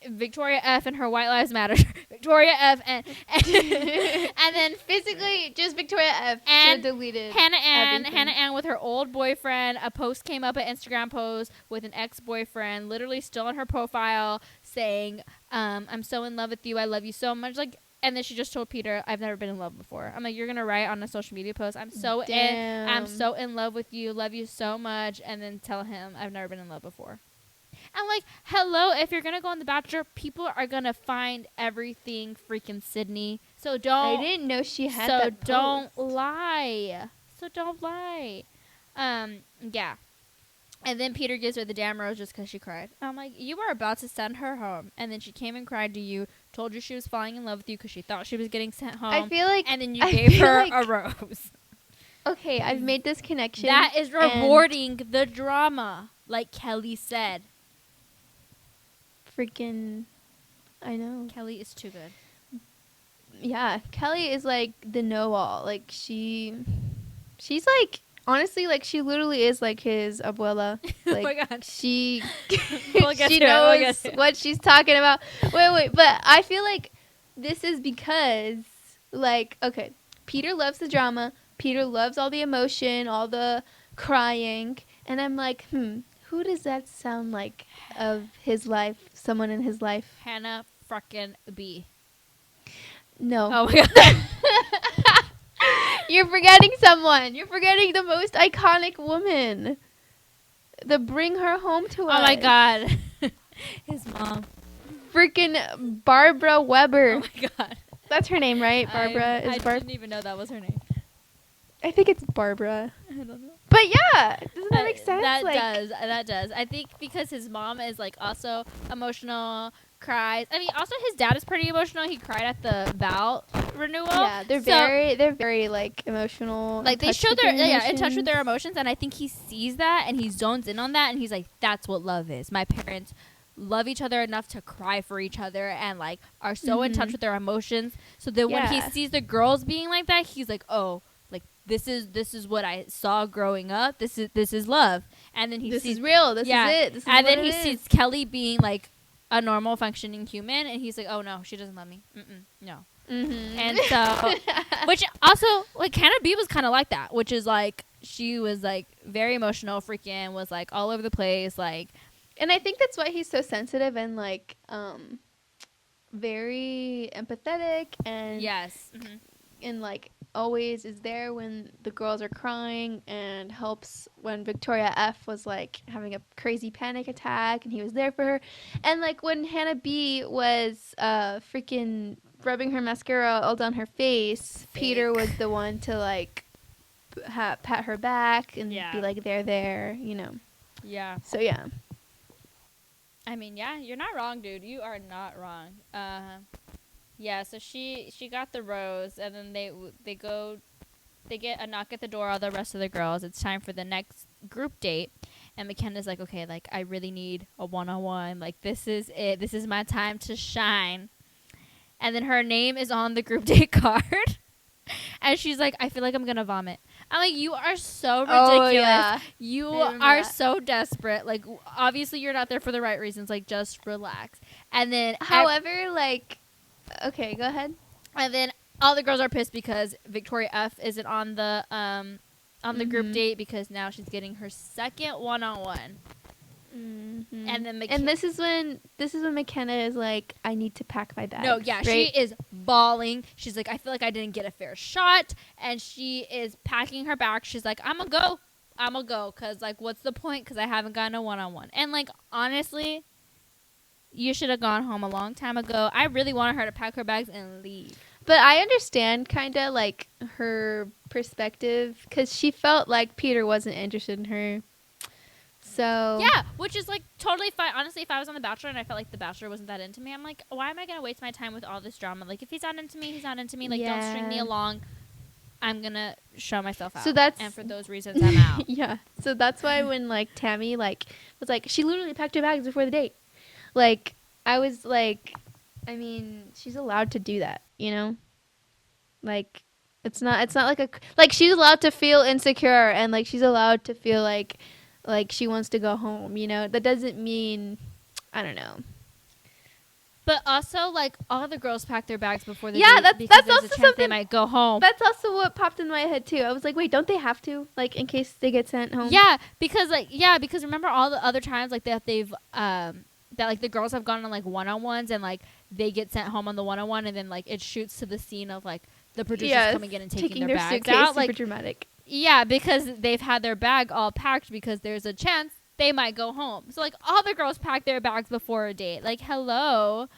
Victoria F and her White Lives Matter. Victoria F and then physically just Victoria F and deleted Hannah Ann with her old boyfriend. A post came up, an Instagram post with an ex-boyfriend literally still on her profile saying, I'm so in love with you, I love you so much. Like, and then she just told Peter, I've never been in love before. I'm like, you're gonna write on a social media post, I'm so in love with you, love you so much, and then tell him I've never been in love before. And like, hello, if you're gonna go on The Bachelor, people are gonna find everything freaking Sydney. So don't. I didn't know she had that post. So don't lie. Yeah. And then Peter gives her the damn rose just because she cried. I'm like, you were about to send her home, and then she came and cried to you, told you she was falling in love with you because she thought she was getting sent home. I feel like, and then you gave her a rose. Okay, I've made this connection. That is rewarding the drama, like Kelly said. Freaking, I know. Kelly is too good. Yeah, Kelly is like the know-all. Like she's like, honestly, like she literally is like his abuela. Like, oh my God. She she knows what she's talking about. Wait, but I feel like this is because, like, okay, Peter loves the drama. Peter loves all the emotion, all the crying, and I'm like, who does that sound like of his life? Someone in his life? Hannah frickin' B. No. Oh my God. You're forgetting someone. You're forgetting the most iconic woman. The bring her home to us. Oh my God. His mom. Freaking Barbara Weber. Oh my God. That's her name, right? Barbara I didn't even know that was her name. I think it's Barbara. I don't know. But yeah, doesn't that make sense? That does. I think because his mom is like also emotional, cries. I mean, also his dad is pretty emotional. He cried at the vow renewal. Yeah, they're very like emotional. Like they show their in touch with their emotions. emotions, and I think he sees that and he zones in on that, and he's like, "That's what love is. My parents love each other enough to cry for each other, and like are so in touch with their emotions. So that when he sees the girls being like that, he's like, oh, like this is what I saw growing up. This is love. And then he This sees is real. This is it. This is and what then it he is. sees Kelly being like a normal functioning human, and he's like, oh no, she doesn't love me. No. And so, which also, like, Hannah B was kind of like that, which is like, she was like very emotional, freaking was like all over the place, like. And I think that's why he's so sensitive and like very empathetic and Yes. and like always is there when the girls are crying and helps when Victoria F was like having a crazy panic attack and he was there for her. And like when Hannah B was freaking rubbing her mascara all down her face, Peter was the one to like pat her back and be like, they're there, you know. Yeah. So yeah. I mean, yeah, you're not wrong, dude. You are not wrong. Yeah, so she got the rose, and then they get a knock at the door, all the rest of the girls. It's time for the next group date. And McKenna's like, okay, like, I really need a one-on-one. Like, this is it. This is my time to shine. And then her name is on the group date card. And she's like, I feel like I'm going to vomit. I'm like, you are so ridiculous. Oh, yeah. You are so desperate. Like, obviously, you're not there for the right reasons. Like, just relax. And then... However, like... Okay, go ahead. And then all the girls are pissed because Victoria F isn't on the group date because now she's getting her second one-on-one. And then this is when McKenna is like, I need to pack my bags. No, yeah, right? She is bawling. She's like, I feel like I didn't get a fair shot, and she is packing her bag. She's like, I'm gonna go, cause like, what's the point? Cause I haven't gotten a one-on-one. And like, honestly, you should have gone home a long time ago. I really wanted her to pack her bags and leave. But I understand kind of like her perspective, cause she felt like Peter wasn't interested in her. So yeah, which is like totally fine. Honestly, if I was on The Bachelor and I felt like The Bachelor wasn't that into me, I'm like, why am I gonna waste my time with all this drama? Like, if he's not into me, he's not into me. Like, don't string me along. I'm gonna show myself out. And for those reasons, I'm out. Yeah. So that's why when like Tammy like was like, she literally packed her bags before the date. Like, I was like, I mean, she's allowed to do that, you know? Like, it's not like she's allowed to feel insecure and like she's allowed to feel like she wants to go home, you know? That doesn't mean, I don't know. But also, like, all the girls pack their bags before the date because that's there's also a chance something they might go home. That's also what popped in my head, too. I was like, wait, don't they have to? Like, in case they get sent home? Yeah, because remember all the other times, like, that they've, that, like, the girls have gone on, like, one-on-ones and, like, they get sent home on the one-on-one and then, like, it shoots to the scene of, like, the producers coming in and taking their bags suitcase, out. super Like, dramatic. Yeah, because they've had their bag all packed because there's a chance they might go home. So, like, all the girls pack their bags before a date. Like, hello.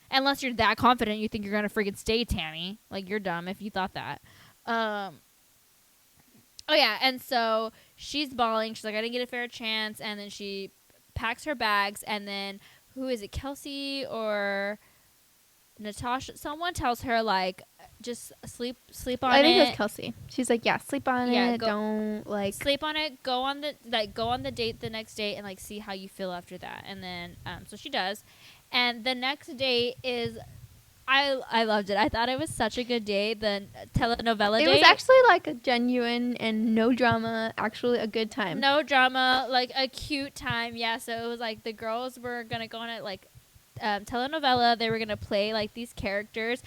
Unless you're that confident you think you're going to freaking stay, Tammy. Like, you're dumb if you thought that. Oh, yeah, and so she's bawling. She's like, I didn't get a fair chance. And then she packs her bags. And then, who is it, Kelsey or Natasha? Someone tells her, like, just sleep on it. I think it was Kelsey. She's like, yeah, sleep on it. Don't like sleep on it. Go on the date the next day and like see how you feel after that. And then so she does. And the next day is I loved it. I thought it was such a good day. The telenovela date. It was actually like a genuine and no drama, actually a good time. No drama, like a cute time. Yeah, so it was like the girls were going to go on it like telenovela. They were gonna play like these characters.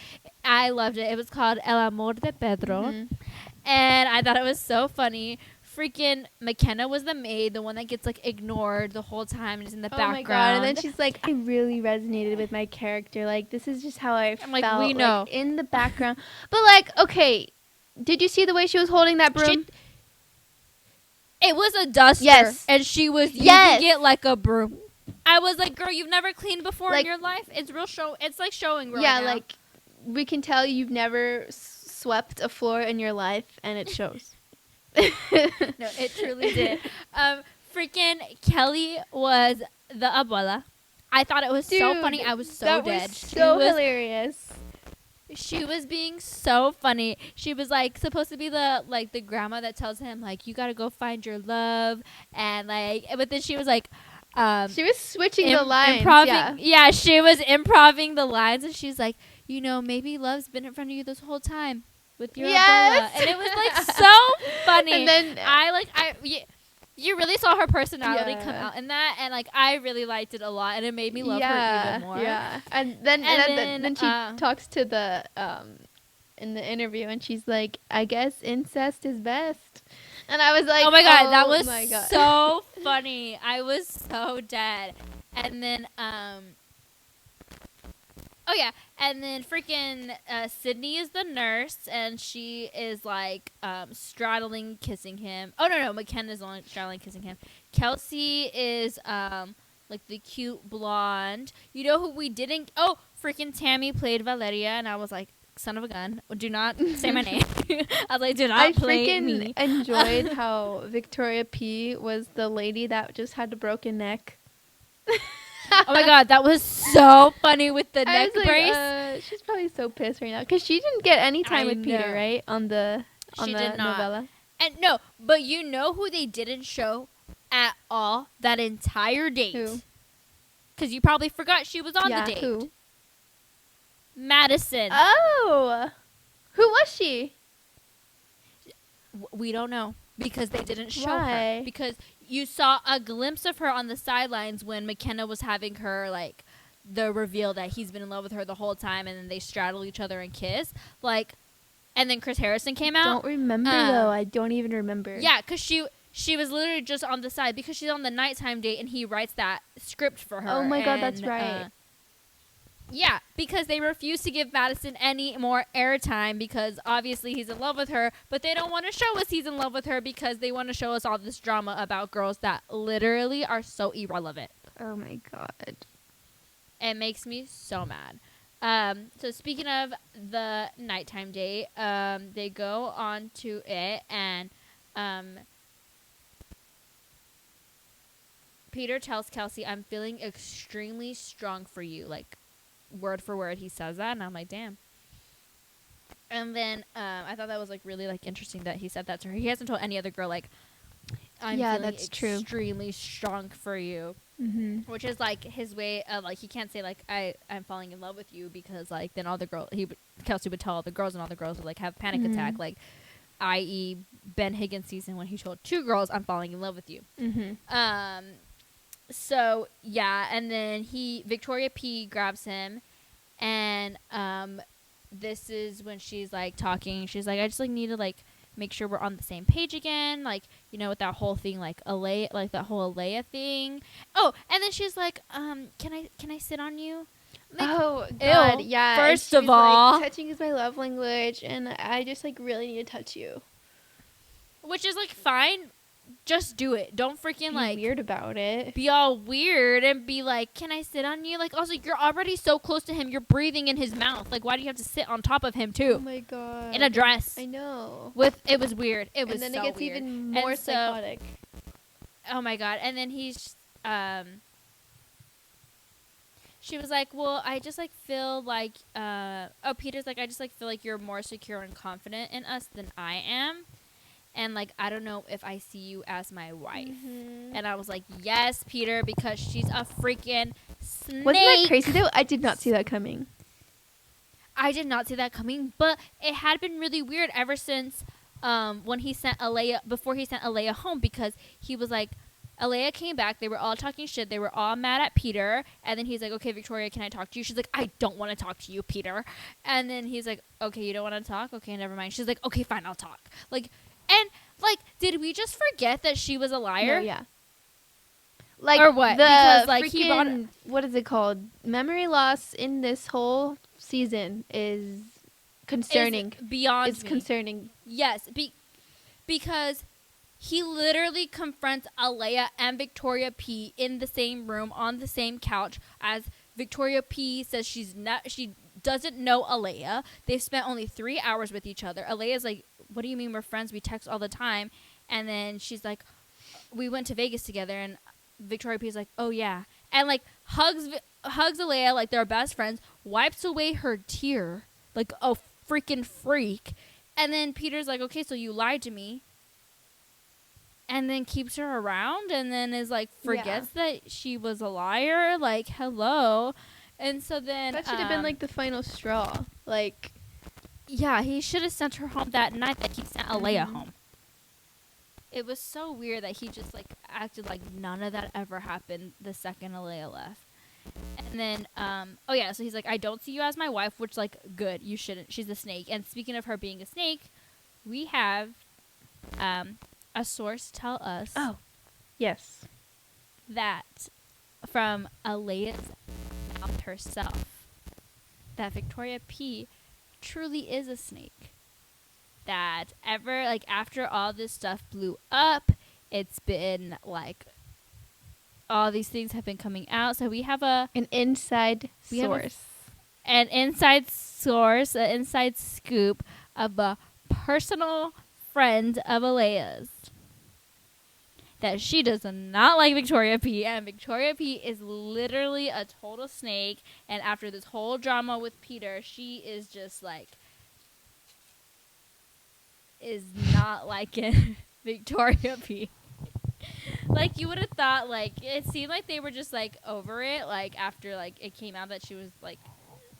I loved it. It was called El Amor de Pedro, and I thought it was so funny. Freaking McKenna was the maid, the one that gets like ignored the whole time and is in the background. Oh my god! And then she's like, "I really resonated with my character. Like, this is just how I felt." Like, we know, like, in the background. But like, okay, did you see the way she was holding that broom? It was a duster. Yes, and she was using it like a broom. I was like, girl, you've never cleaned before like, in your life? It's real show. It's like showing right now. Yeah, like we can tell you've never swept a floor in your life, and it shows. No, it truly did. Freaking Kelly was the abuela. I thought it was so Dude, funny. I was so that dead. was so hilarious. She was being so funny. She was like supposed to be the grandma that tells him like you gotta go find your love, and like, but then she was like, She was switching the lines. Yeah, she was improving the lines, and she's like, you know, maybe love's been in front of you this whole time with your umbrella, and it was like so funny. And then you really saw her personality come out in that, and like I really liked it a lot, and it made me love her even more. Yeah, and then she talks to the in the interview, and she's like, "I guess incest is best," and I was like, "Oh my god, that was so funny!" I was so dead, and then oh yeah, and then freaking Sydney is the nurse, and she is like straddling, kissing him. Oh no, McKenna's only straddling, kissing him. Kelsey is like the cute blonde. You know who we didn't? Oh, freaking Tammy played Valeria, and I was like, son of a gun, do not say my name. I was like, do not play me. I freaking enjoyed how Victoria P was the lady that just had a broken neck. Oh my god, that was so funny with the neck brace. She's probably so pissed right now because she didn't get any time with Peter, right? On the novella. And no, but you know who they didn't show at all that entire date? Who? Because you probably forgot she was on the date. Who? Madison. Oh, who was she? We don't know because they didn't show Why? her. Because you saw a glimpse of her on the sidelines when McKenna was having her like the reveal that he's been in love with her the whole time, and then they straddle each other and kiss. Like, and then Chris Harrison came out. Don't remember though. I don't even remember. Yeah, because she was literally just on the side because she's on the nighttime date, and he writes that script for her. Oh my god, that's right. Yeah, because they refuse to give Madison any more airtime because obviously he's in love with her, but they don't want to show us he's in love with her because they want to show us all this drama about girls that literally are so irrelevant. Oh my god. It makes me so mad. So speaking of the nighttime date, they go on to it, and Peter tells Kelsey, I'm feeling extremely strong for you, like, word for word he says that, and I'm like, damn. And then I thought that was like really like interesting that he said that to her. He hasn't told any other girl like, I'm feeling extremely strong for you, which is like his way of like, he can't say like I'm falling in love with you because like then all the girls Kelsey would tell all the girls, and all the girls would like have panic attack, like i.e. Ben Higgins season when he told 2 girls I'm falling in love with you. So yeah, and then Victoria P grabs him, and this is when she's like talking. She's like, I just like need to like make sure we're on the same page again, like, you know, with that whole thing, like Alea, like that whole Alea thing. Oh, and then she's like, can I sit on you? Like, oh god, ew. yeah. First of all, like, touching is my love language, and I just like really need to touch you. Which is like fine. Just do it. Don't freaking like weird about it. Be all weird and be like, can I sit on you? Like, also, you're already so close to him. You're breathing in his mouth. Like, why do you have to sit on top of him too? Oh my god. In a dress. I know. It was weird. It was so weird. And then it gets even more psychotic. Oh my god. And then he's she was like, well, I just like feel like Peter's like, I just like feel like you're more secure and confident in us than I am. And, like, I don't know if I see you as my wife. And I was like, yes, Peter, because she's a freaking snake. Wasn't that crazy, though? I did not see that coming. I did not see that coming, but it had been really weird ever since when he sent Alea, before he sent Alea home, because he was like, Alea came back, they were all talking shit, they were all mad at Peter, and then he's like, okay, Victoria, can I talk to you? She's like, I don't want to talk to you, Peter. And then he's like, okay, you don't want to talk? Okay, never mind. She's like, okay, fine, I'll talk. Like, and, like, did we just forget that she was a liar? No, yeah. Like, or what? Because, like, freaking, what is it called? Memory loss in this whole season is concerning. It's concerning. Yes, because he literally confronts Alea and Victoria P in the same room on the same couch as Victoria P says she doesn't know Alea. They've spent only 3 hours with each other. Alea's like, what do you mean we're friends? We text all the time. And then she's like, we went to Vegas together. And Victoria P is like, oh, yeah. and like hugs Alea like they're best friends, wipes away her tear like a freaking freak, and then Peter's like, okay, so you lied to me, and then keeps her around, and then is like forgets that she was a liar. Like, hello. And so then that should have been like the final straw. Like, yeah, he should have sent her home that night. That he sent Alea home. It was so weird that he just like acted like none of that ever happened the second Alea left. And then, oh yeah, so he's like, I don't see you as my wife, which like, good, you shouldn't. She's a snake. And speaking of her being a snake, we have a source tell us. oh, yes, that from Alea's mouth herself, that Victoria P truly is a snake. That ever, like, after all this stuff blew up, it's been like all these things have been coming out. So we have an inside source, an inside scoop of a personal friend of Alea's, that she does not like Victoria P, and Victoria P is literally a total snake. And after this whole drama with Peter, she is just like, is not liking Victoria P. Like, you would have thought, like, it seemed like they were just like over it, like after like it came out that she was like,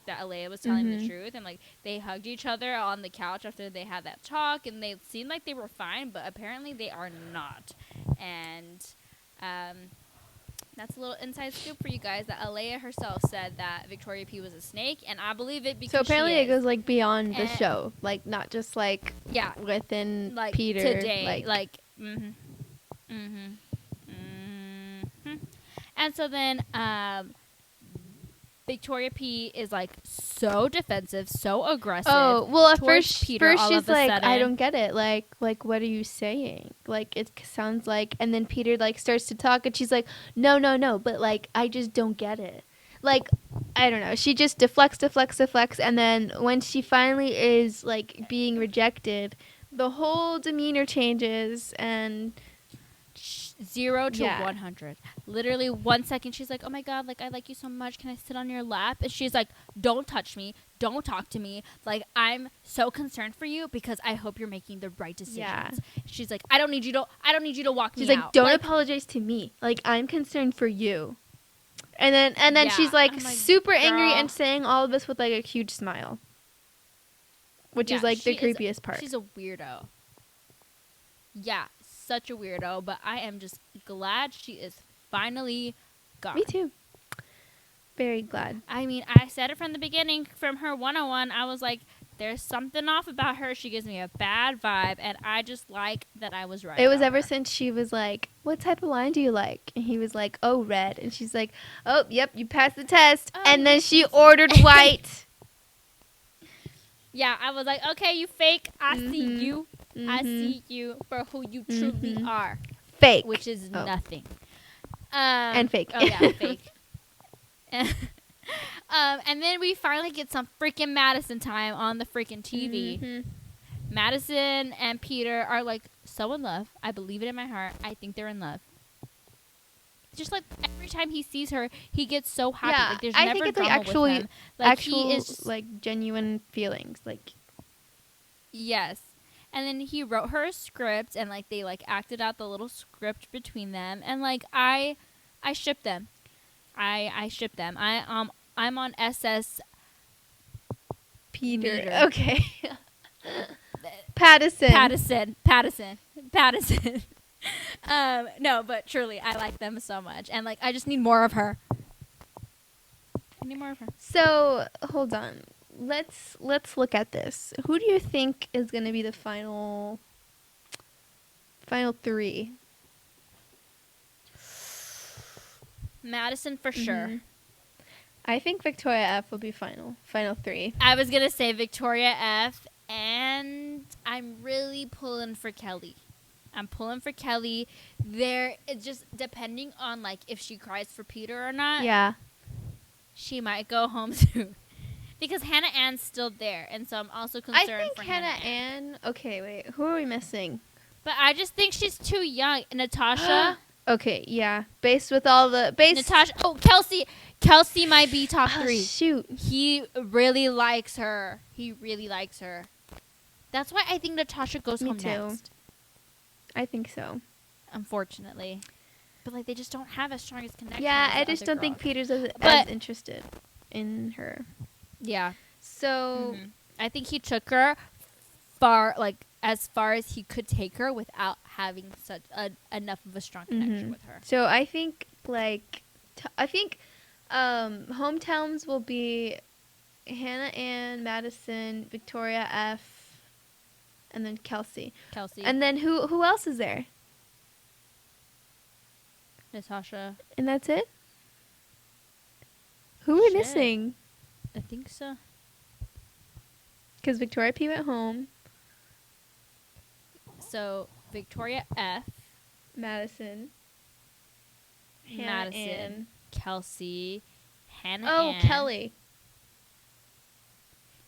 that Alea was telling the truth, and like they hugged each other on the couch after they had that talk, and they seemed like they were fine, but apparently they are not. And that's a little inside scoop for you guys, that Alea herself said that Victoria P was a snake, and I believe it because so apparently she it goes like beyond the show, like not just like within like Peter today, and so then Victoria P is like so defensive, so aggressive. Oh, well, at Peter, first she's like, I don't get it. Like, what are you saying? Like, it sounds like, and then Peter like starts to talk, and she's like, no, but like, I just don't get it. Like, I don't know. She just deflects, and then when she finally is like being rejected, the whole demeanor changes, and 0 to 100. Literally 1 second she's like, oh my god, like I like you so much, can I sit on your lap? And she's like, don't touch me, don't talk to me, like I'm so concerned for you because I hope you're making the right decisions. She's like, I don't need you to walk me out. She's like, don't apologize to me, like I'm concerned for you. And then she's like super angry and saying all of this with like a huge smile, which is like the creepiest part. She's a weirdo. Yeah, such a weirdo, but I am just glad she is finally gone. Me too. Very glad. I mean, I said it from the beginning, from her 101, I was like, there's something off about her. She gives me a bad vibe, and I just like that I was right. It was ever since she was like, what type of wine do you like? And he was like, oh, red. And she's like, oh, yep, you passed the test. And then she ordered white. Yeah, I was like, okay, you fake. I see you. I see you for who you truly are. Fake. Which is nothing. And fake. Oh, yeah, fake. And then we finally get some freaking Madison time on the freaking TV. Madison and Peter are like so in love. I believe it in my heart. I think they're in love. Just like every time he sees her, he gets so happy. Yeah, like there's I never think it's drama like actually, with him. Like actual, he is just, like genuine feelings. Like, yes. And then he wrote her a script, and like they like acted out the little script between them, and like I ship them. I ship them. I'm on SS Peter. Okay. Pattison. No, but truly, I like them so much, and like I just need more of her. I need more of her. So hold on. Let's look at this. Who do you think is going to be the final three? Madison for sure. I think Victoria F will be final three. I was gonna say Victoria F, and I'm really pulling for Kelly. I'm pulling for Kelly. It's just depending on like if she cries for Peter or not. Yeah. She might go home soon. Because Hannah Ann's still there, and so I'm also concerned for I think Hannah Ann. Okay, wait. Who are we missing? But I just think she's too young. Natasha. Okay, yeah. Based with all the Natasha. Oh, Kelsey. Kelsey might be top Oh, 3. shoot. He really likes her. He really likes her. That's why I think Natasha goes Me home too. next. I think so. Unfortunately. But like they just don't have as strong as connection. Yeah, as I the just other don't think girls. Peter's as But- interested in her. Yeah. So, I think he took her far, like as far as he could take her without having such enough of a strong connection with her. so I think hometowns will be Hannah Ann, Madison, Victoria F, and then Kelsey. Kelsey, And then who else is there? Natasha. And that's it? Who are we Shit. missing? I think so. Because Victoria P went home. So Victoria F, Madison. Hannah Madison, Ann. Kelsey, Hannah. Oh, Ann, Kelly.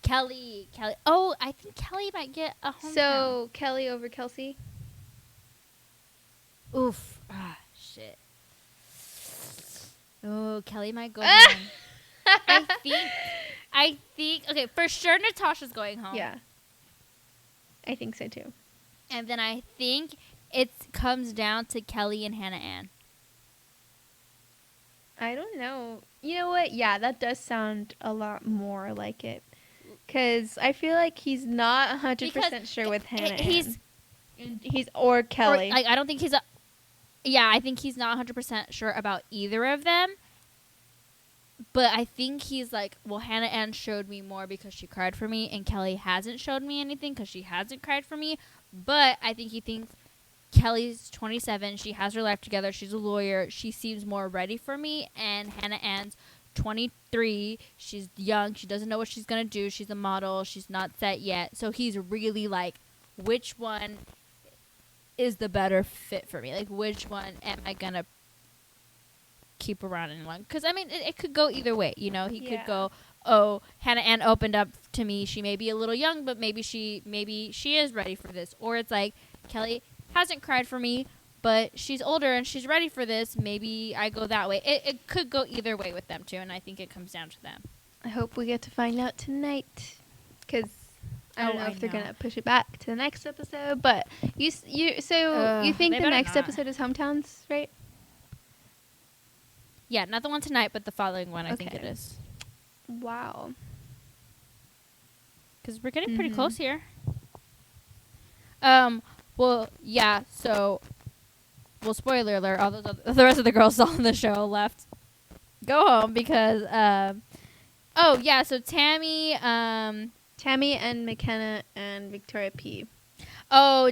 Kelly. Oh, I think Kelly might get a hometown. So Kelly over Kelsey. Oof. Ah, shit. Oh, Kelly might go home. I think. Okay, for sure Natasha's going home. Yeah. I think so too. And then I think it comes down to Kelly and Hannah Ann. I don't know. You know what? Yeah, that does sound a lot more like it. Because I feel like he's not 100% sure with Hannah He's Ann. Or Kelly. I don't think he's a. Yeah, I think he's not 100% sure about either of them. But I think he's like, well, Hannah Ann showed me more because she cried for me, and Kelly hasn't showed me anything because she hasn't cried for me. But I think he thinks Kelly's 27. She has her life together. She's a lawyer. She seems more ready for me. And Hannah Ann's 23. She's young. She doesn't know what she's going to do. She's a model. She's not set yet. So he's really like, which one is the better fit for me? Like, which one am I going to keep around in one? Because, I mean, it could go either way. You know, he could go, oh, Hannah Ann opened up to me. She may be a little young, but maybe she is ready for this. Or it's like, Kelly hasn't cried for me, but she's older and she's ready for this. Maybe I go that way. It could go either way with them too, and I think it comes down to them. I hope we get to find out tonight. Because I don't know if they're know. going to push it back to the next episode. But you think they the better next not. episode is Hometowns, right? Yeah, not the one tonight, but the following one. I think it Okay. is. Wow. Because we're getting pretty Mhm. close here. Well, yeah. So, well, spoiler alert: all the rest of the girls on the show left, go home because. Oh yeah. So Tammy. Tammy and McKenna and Victoria P. Oh,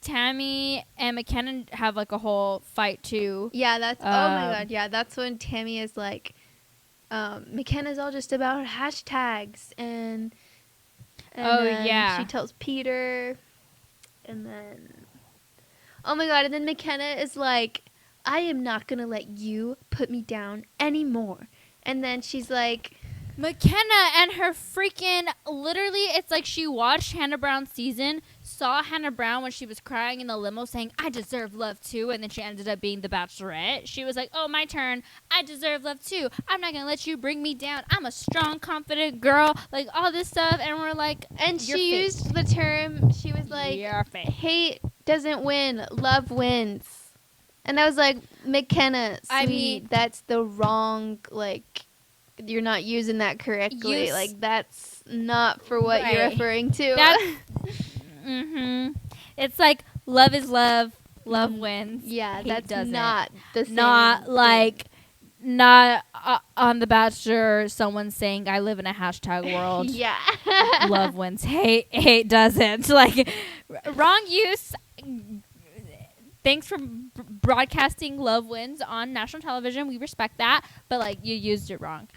Tammy and McKenna have like a whole fight too. Yeah, that's oh my god, yeah, that's when Tammy is like, McKenna's all just about hashtags and Oh, then yeah. she tells Peter, and then oh my god, and then McKenna is like, I am not gonna let you put me down anymore, and then she's like, McKenna and her freaking literally, it's like she watched Hannah Brown's season, saw Hannah Brown when she was crying in the limo saying, I deserve love too, and then she ended up being the Bachelorette. She was like, oh, my turn. I deserve love too. I'm not going to let you bring me down. I'm a strong, confident girl. Like, all this stuff. And we're like, and your she face. used the term, she was like, Your face. hate doesn't win, love wins. And I was like, McKenna, sweet, I mean- that's the wrong, like, you're not using that correctly. You Like, that's not for what you're Right. referring to. That's, mm-hmm. It's like, love is love. Love wins. yeah, Hate that's doesn't. not the same Not thing. like, not on The Bachelor, someone saying, I live in a hashtag world. Yeah. Love wins. Hate doesn't. Like, wrong use. Thanks for broadcasting love wins on national television. We respect that, but like you used it wrong.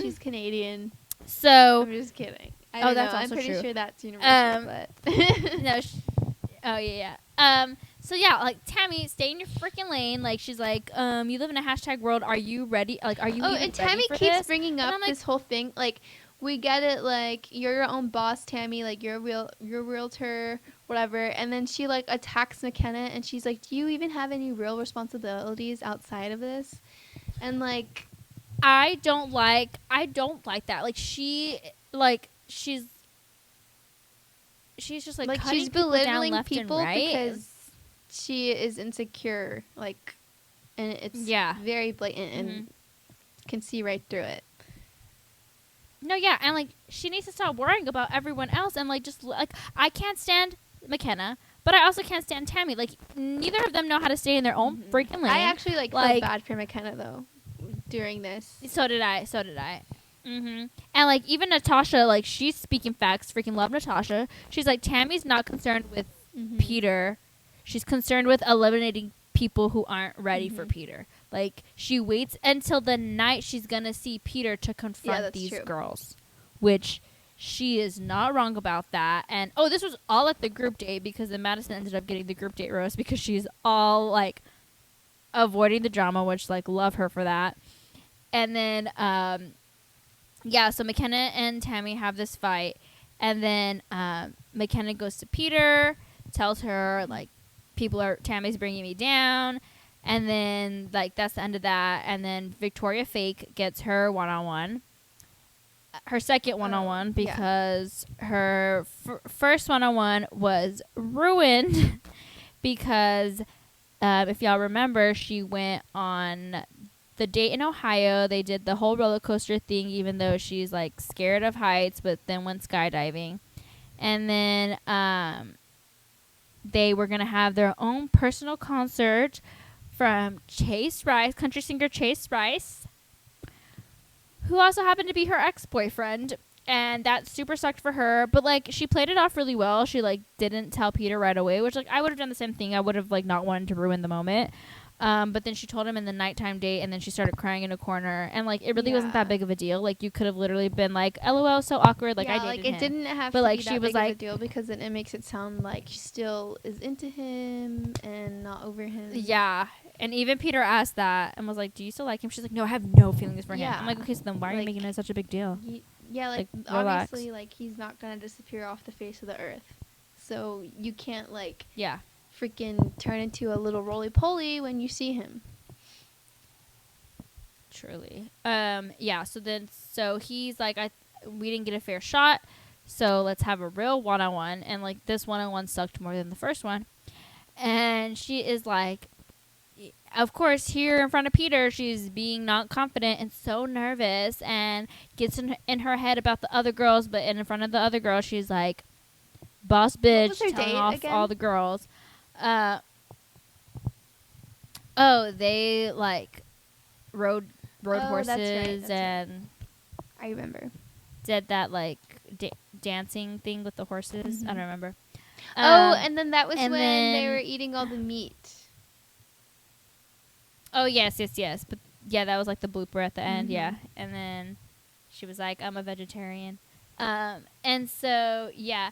She's Canadian. So I'm just kidding. I Oh, don't that's know. also I'm pretty true. sure that's universal, but no. Oh yeah. So yeah, like Tammy, stay in your freaking lane. Like she's like, you live in a hashtag world. Are you ready? Like, are you? oh, even and Tammy ready for keeps this? bringing And up I'm like, this whole thing, like we get it, like, you're your own boss, Tammy, like, you're a realtor, whatever. And then she, like, attacks McKenna, and she's like, do you even have any real responsibilities outside of this? And, like, I don't like that. Like, she's just like cutting she's people down belittling left people and right because she is insecure, like, and it's very blatant and can see right through it. No, yeah, and like she needs to stop worrying about everyone else and like just like I can't stand McKenna, but I also can't stand Tammy. Like neither of them know how to stay in their own freaking lane. I actually like felt bad for McKenna though during this. So did I. And like even Natasha, like she's speaking facts. Freaking love Natasha. She's like Tammy's not concerned with Peter. She's concerned with eliminating people who aren't ready for Peter. Like she waits until the night she's gonna see Peter to confront these girls, which she is not wrong about that. And this was all at the group date because then Madison ended up getting the group date roast because she's all like avoiding the drama, which like love her for that. And then so McKenna and Tammy have this fight, and then McKenna goes to Peter, tells her like Tammy's bringing me down. And then, like, that's the end of that. And then Victoria Fake gets her one-on-one. Her second one-on-one because her first one-on-one was ruined because, if y'all remember, she went on the date in Ohio. They did the whole roller coaster thing, even though she's, like, scared of heights, but then went skydiving. And then they were going to have their own personal concert from Chase Rice, country singer Chase Rice, who also happened to be her ex-boyfriend, and that super sucked for her. But like she played it off really well. She like didn't tell Peter right away, which like I would have done the same thing. I would have like not wanted to ruin the moment. But then she told him in the nighttime date, and then she started crying in a corner, and like it really wasn't that big of a deal. Like you could have literally been like, "LOL, so awkward." Like I dated like it him. didn't have but to like be she that was big like of a deal because then it makes it sound like she still is into him and not over him. Yeah. And even Peter asked that and was like, "Do you still like him?" She's like, "No, I have no feelings for him." I'm like, "Okay, so then why are you making it such a big deal?" Like obviously, like he's not gonna disappear off the face of the earth, so you can't like freaking turn into a little roly poly when you see him. Truly. So he's like, we didn't get a fair shot, so let's have a real one-on-one. And like this one-on-one sucked more than the first one. And she is like, of course, here in front of Peter, she's being not confident and so nervous and gets in her head about the other girls. But in front of the other girls, she's like, boss bitch, telling off again? All the girls. They like rode horses that's and I remember did that like dancing thing with the horses. I don't remember. And then that was when they were eating all the meat. Oh yes. But yeah, that was like the blooper at the end. Yeah, and then she was like, "I'm a vegetarian," and so yeah.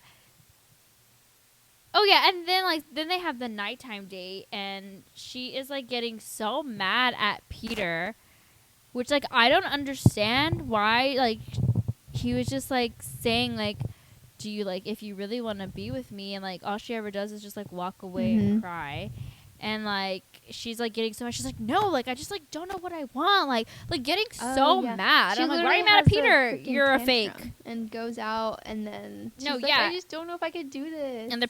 Oh yeah, and then they have the nighttime date, and she is like getting so mad at Peter, which like I don't understand why. Like he was just like saying like, "Do you like if you really want to be with me?" And like all she ever does is just like walk away and cry, and like she's like getting so mad. She's like, "No, like I just like don't know what I want." Like getting mad. I'm like, "Why are you mad at Peter? You're a fake." And goes out, and then she's like, I just don't know if I could do this. And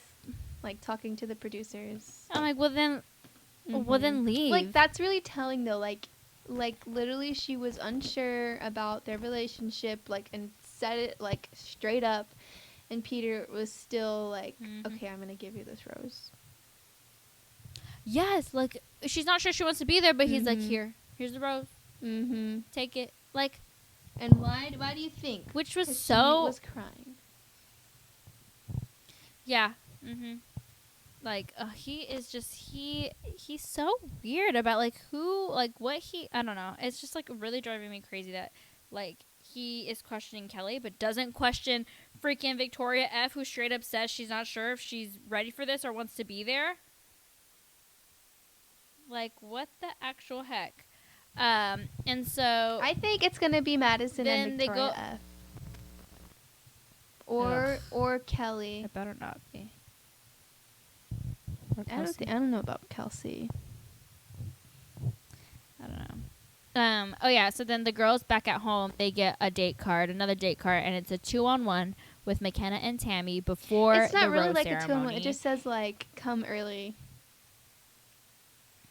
like talking to the producers. I'm like, well then leave. Like that's really telling though. Like literally, she was unsure about their relationship. Like and said it like straight up, and Peter was still like, okay, I'm gonna give you this rose. Yes, like she's not sure she wants to be there, but he's like, here's the rose. Take it. Like, and why do you think? Which was so she was crying. Yeah. Like he is just he's so weird about like who like what he I don't know. It's just like really driving me crazy that like he is questioning Kelly but doesn't question freaking Victoria F, who straight up says she's not sure if she's ready for this or wants to be there. Like what the actual heck? And so I think it's gonna be Madison and Victoria F. or Kelly. It better not be. Or I don't know about Kelsey. I don't know. Oh yeah. So then the girls back at home, they get a date card, another date card, and it's a 2-on-1 with McKenna and Tammy before It's not the really rose like ceremony. a 2-on-1. It just says like come early.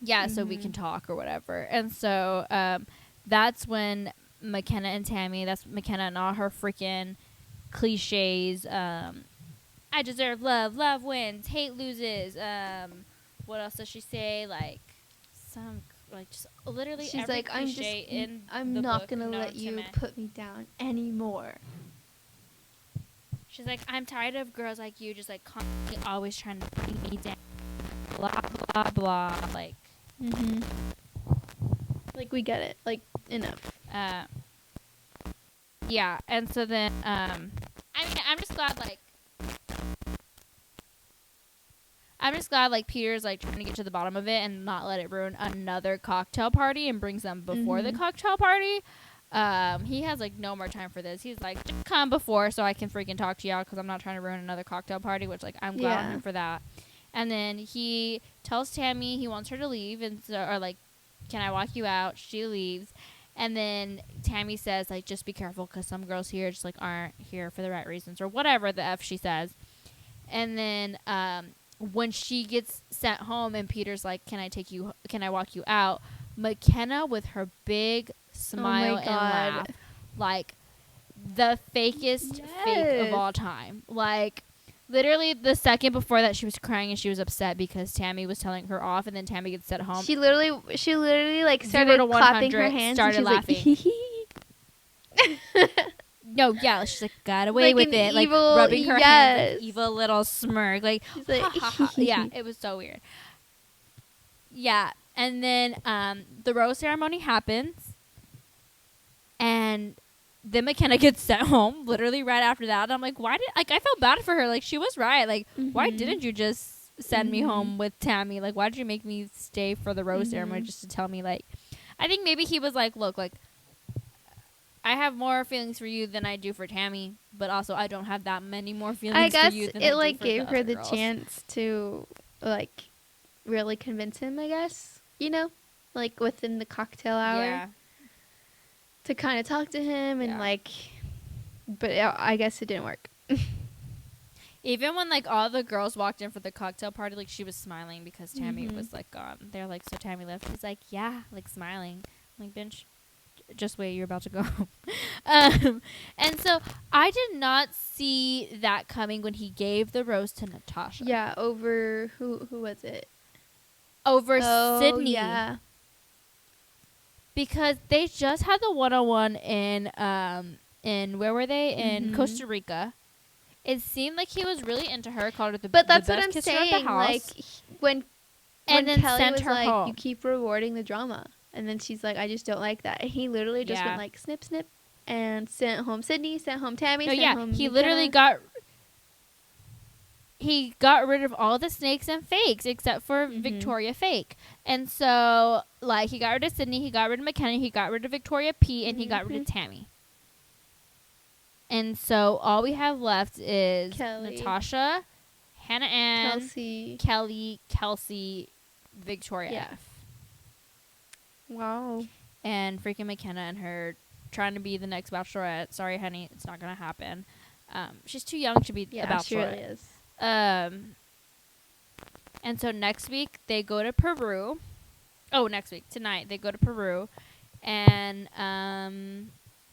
Yeah, so we can talk or whatever. And so that's when McKenna and Tammy. That's McKenna and all her freaking cliches. I deserve love. Love wins. Hate loses. What else does she say? Like some just literally She's every like, cliche in I'm the not book gonna known let to you man. put me down anymore. She's like, I'm tired of girls like you just like constantly always trying to bring me down. Blah blah blah. Like, like we get it. Like enough. Yeah, and so then I mean, I'm just glad like Peter's like trying to get to the bottom of it and not let it ruin another cocktail party and brings them before the cocktail party. He has like no more time for this. He's like, just come before so I can freaking talk to y'all because I'm not trying to ruin another cocktail party, which like I'm glad on him for that. And then he tells Tammy he wants her to leave and so, or like, can I walk you out? She leaves. And then Tammy says like, just be careful because some girls here just like aren't here for the right reasons or whatever the F she says. And then when she gets sent home and Peter's like, can I walk you out? McKenna with her big smile and laugh, like the fakest fake of all time. Like literally the second before that she was crying and she was upset because Tammy was telling her off, and then Tammy gets sent home. She literally like started clapping her hands, started and laughing. Like, no, yeah, she's like got away like with it, evil, like rubbing her hands, like evil little smirk, like, she's like ha, ha, ha. Yeah, it was so weird. Yeah, and then the rose ceremony happens, and then McKenna gets sent home literally right after that. And I'm like, I felt bad for her. Like, she was right. Like, why didn't you just send me home with Tammy? Like, why did you make me stay for the rose ceremony just to tell me, like, I think maybe he was like, look, like, I have more feelings for you than I do for Tammy, but also I don't have that many more feelings for you than I do for the other girls. I guess it, like, gave her the chance to, like, really convince him, I guess. You know? Like, within the cocktail hour. Yeah. To kind of talk to him and like, but I guess it didn't work. Even when like all the girls walked in for the cocktail party, like she was smiling because Tammy was like gone. They're like, so Tammy left. She's like, yeah, like smiling. I'm like, Binch, just wait, you're about to go. And so I did not see that coming when he gave the rose to Natasha. Yeah, over who was it? Over Sydney. Yeah. Because they just had the 101 in where were they? In Costa Rica. It seemed like he was really into her, called her the But that's the what best I'm kisser of saying. the house. Like when then Kelly sent was her like, home. you keep rewarding the drama, and then she's like, I just don't like that. And he literally just went like snip snip, and sent home Sydney, sent home Tammy. No, sent home he McKenna. literally got rid of all the snakes and fakes except for Victoria Fake. And so, like, he got rid of Sydney, he got rid of McKenna, he got rid of Victoria P, and he got rid of Tammy. And so, all we have left is Kelly. Natasha, Hannah Ann, Kelly, Kelsey, Victoria F. Wow. And freaking McKenna and her trying to be the next Bachelorette. Sorry, honey, it's not going to happen. She's too young to be a Bachelorette. She really is. And so next week they go to Peru. Oh, next week tonight they go to Peru, and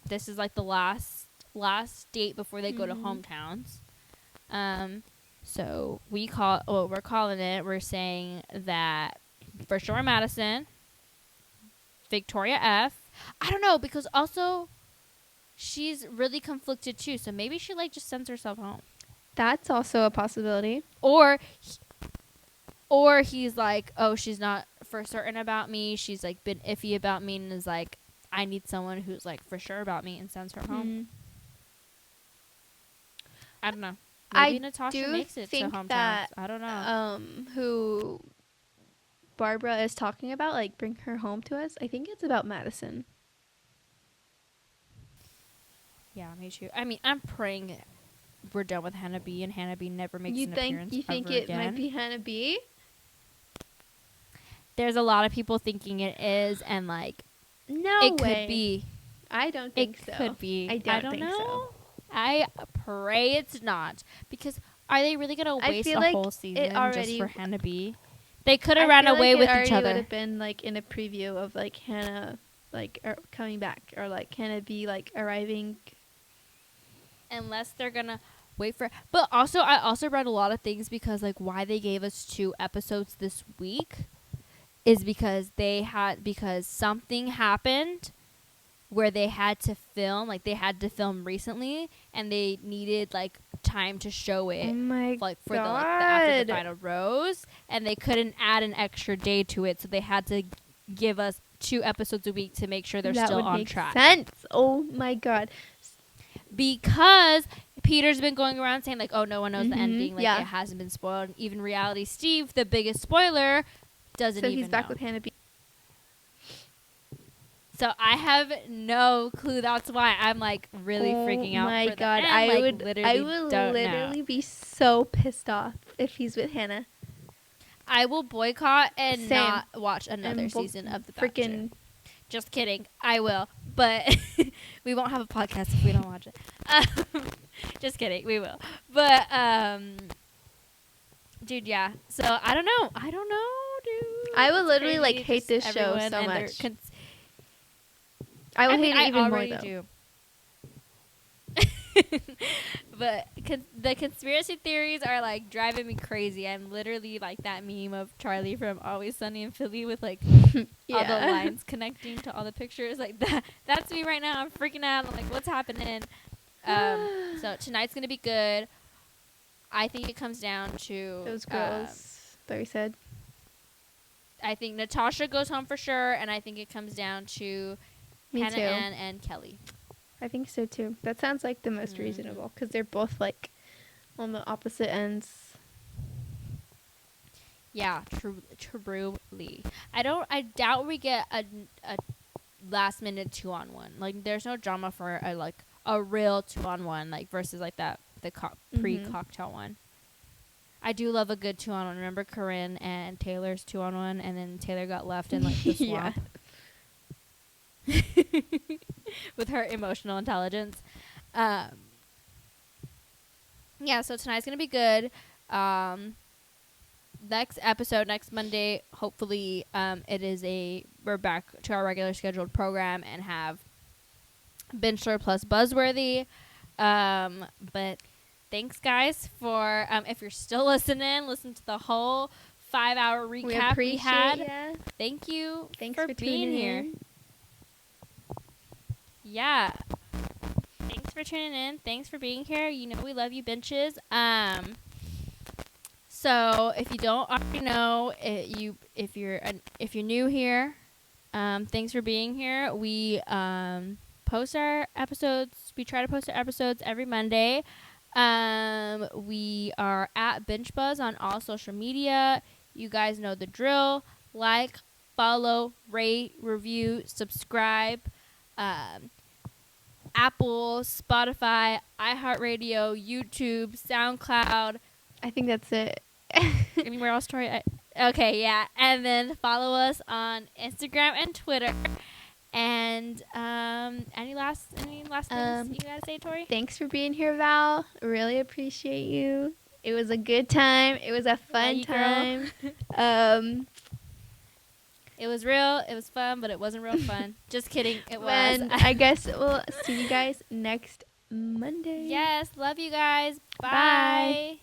this is like the last date before they go to hometowns. So we're calling it. We're saying that for sure Madison, Victoria F. I don't know, because also she's really conflicted too. So maybe she like just sends herself home. That's also a possibility. Or he's like, oh, she's not for certain about me. She's like been iffy about me and is like, I need someone who's like for sure about me, and sends her home. I don't know. Maybe Natasha makes it to hometowns. I don't know. Who Barbara is talking about, like bring her home to us. I think it's about Madison. Yeah, me too. I mean, I'm praying we're done with Hannah B and Hannah B never makes an appearance You think ever it again. might be Hannah B? There's a lot of people thinking it is, and like No it way. could be. I don't think so. It could be. I don't think know. so. I pray it's not, because are they really gonna I waste feel a like whole it season just already- for Hannah B? They could have I ran feel away like with it each already other. would have been like in a preview of like Hannah like coming back, or like Hannah B like arriving. Unless they're gonna wait for. But also, I also read a lot of things, because like why they gave us 2 episodes this week is because something happened where they had to film, like they had to film recently, and they needed like time to show it. Oh my Like for god! the after the final rose, and they couldn't add an extra day to it, so they had to give us 2 episodes a week to make sure they're that still would on make track. sense. Oh my god! Because Peter's been going around saying like, "Oh, no one knows the Mhm, ending. Like yeah. it hasn't been spoiled." Even Reality Steve, the biggest spoiler, doesn't So even he's back know. with Hannah B. So I have no clue. That's why I'm like really freaking out. Oh my for god! the end. I Like, would don't know. literally be so pissed off if he's with Hannah. I will boycott and Same. not watch another And season of The Bachelor. freaking Just kidding. I will, but we won't have a podcast if we don't watch it. Just kidding. We will. But dude, yeah. So I don't know, dude. I would It's literally like crazy, hate just this show everyone so and their much. I I would mean, hate it even more already though. do. But the conspiracy theories are like driving me crazy. I'm literally like that meme of Charlie from Always Sunny in Philly with like all the lines connecting to all the pictures. Like that's me right now. I'm freaking out. I'm like, what's happening? So tonight's gonna be good. I think it comes down to Those girls that we said. I think Natasha goes home for sure, and I think it comes down to Me Hannah too. Ann and Kelly. I think so too. That sounds like the most reasonable, because they're both like on the opposite ends. Yeah, truly. I doubt we get a last minute 2-on-1. Like, there's no drama for a real 2-on-1, like versus like the pre-cocktail one. I do love a good 2-on-1. Remember Corinne and Taylor's 2-on-1, and then Taylor got left in like the swamp. With her emotional intelligence. Yeah, so tonight's gonna be good. Next episode, next Monday, hopefully we're back to our regular scheduled program and have Binchelor plus Buzzworthy. But thanks guys for if you're still listening, listen to the whole 5-hour recap we had. Ya. Thank you. Thanks for being tuning here. in. Yeah. Thanks for tuning in. Thanks for being here. You know we love you, Binches. So if you don't already know, if you're new here, thanks for being here. We post our episodes. We try to post our episodes every Monday. We are at Binch Buzz on all social media. You guys know the drill. Like, follow, rate, review, subscribe. Apple, Spotify, iHeartRadio, YouTube, SoundCloud. I think that's it. Anywhere else, Tori? Okay, yeah. And then follow us on Instagram and Twitter. And any last things you gotta say, Tori? Thanks for being here, Val. Really appreciate you. It was a good time. It was a fun you, girl. time. It was real. It was fun, but it wasn't real fun. Just kidding. It was. And I guess we'll see you guys next Monday. Yes. Love you guys. Bye. Bye.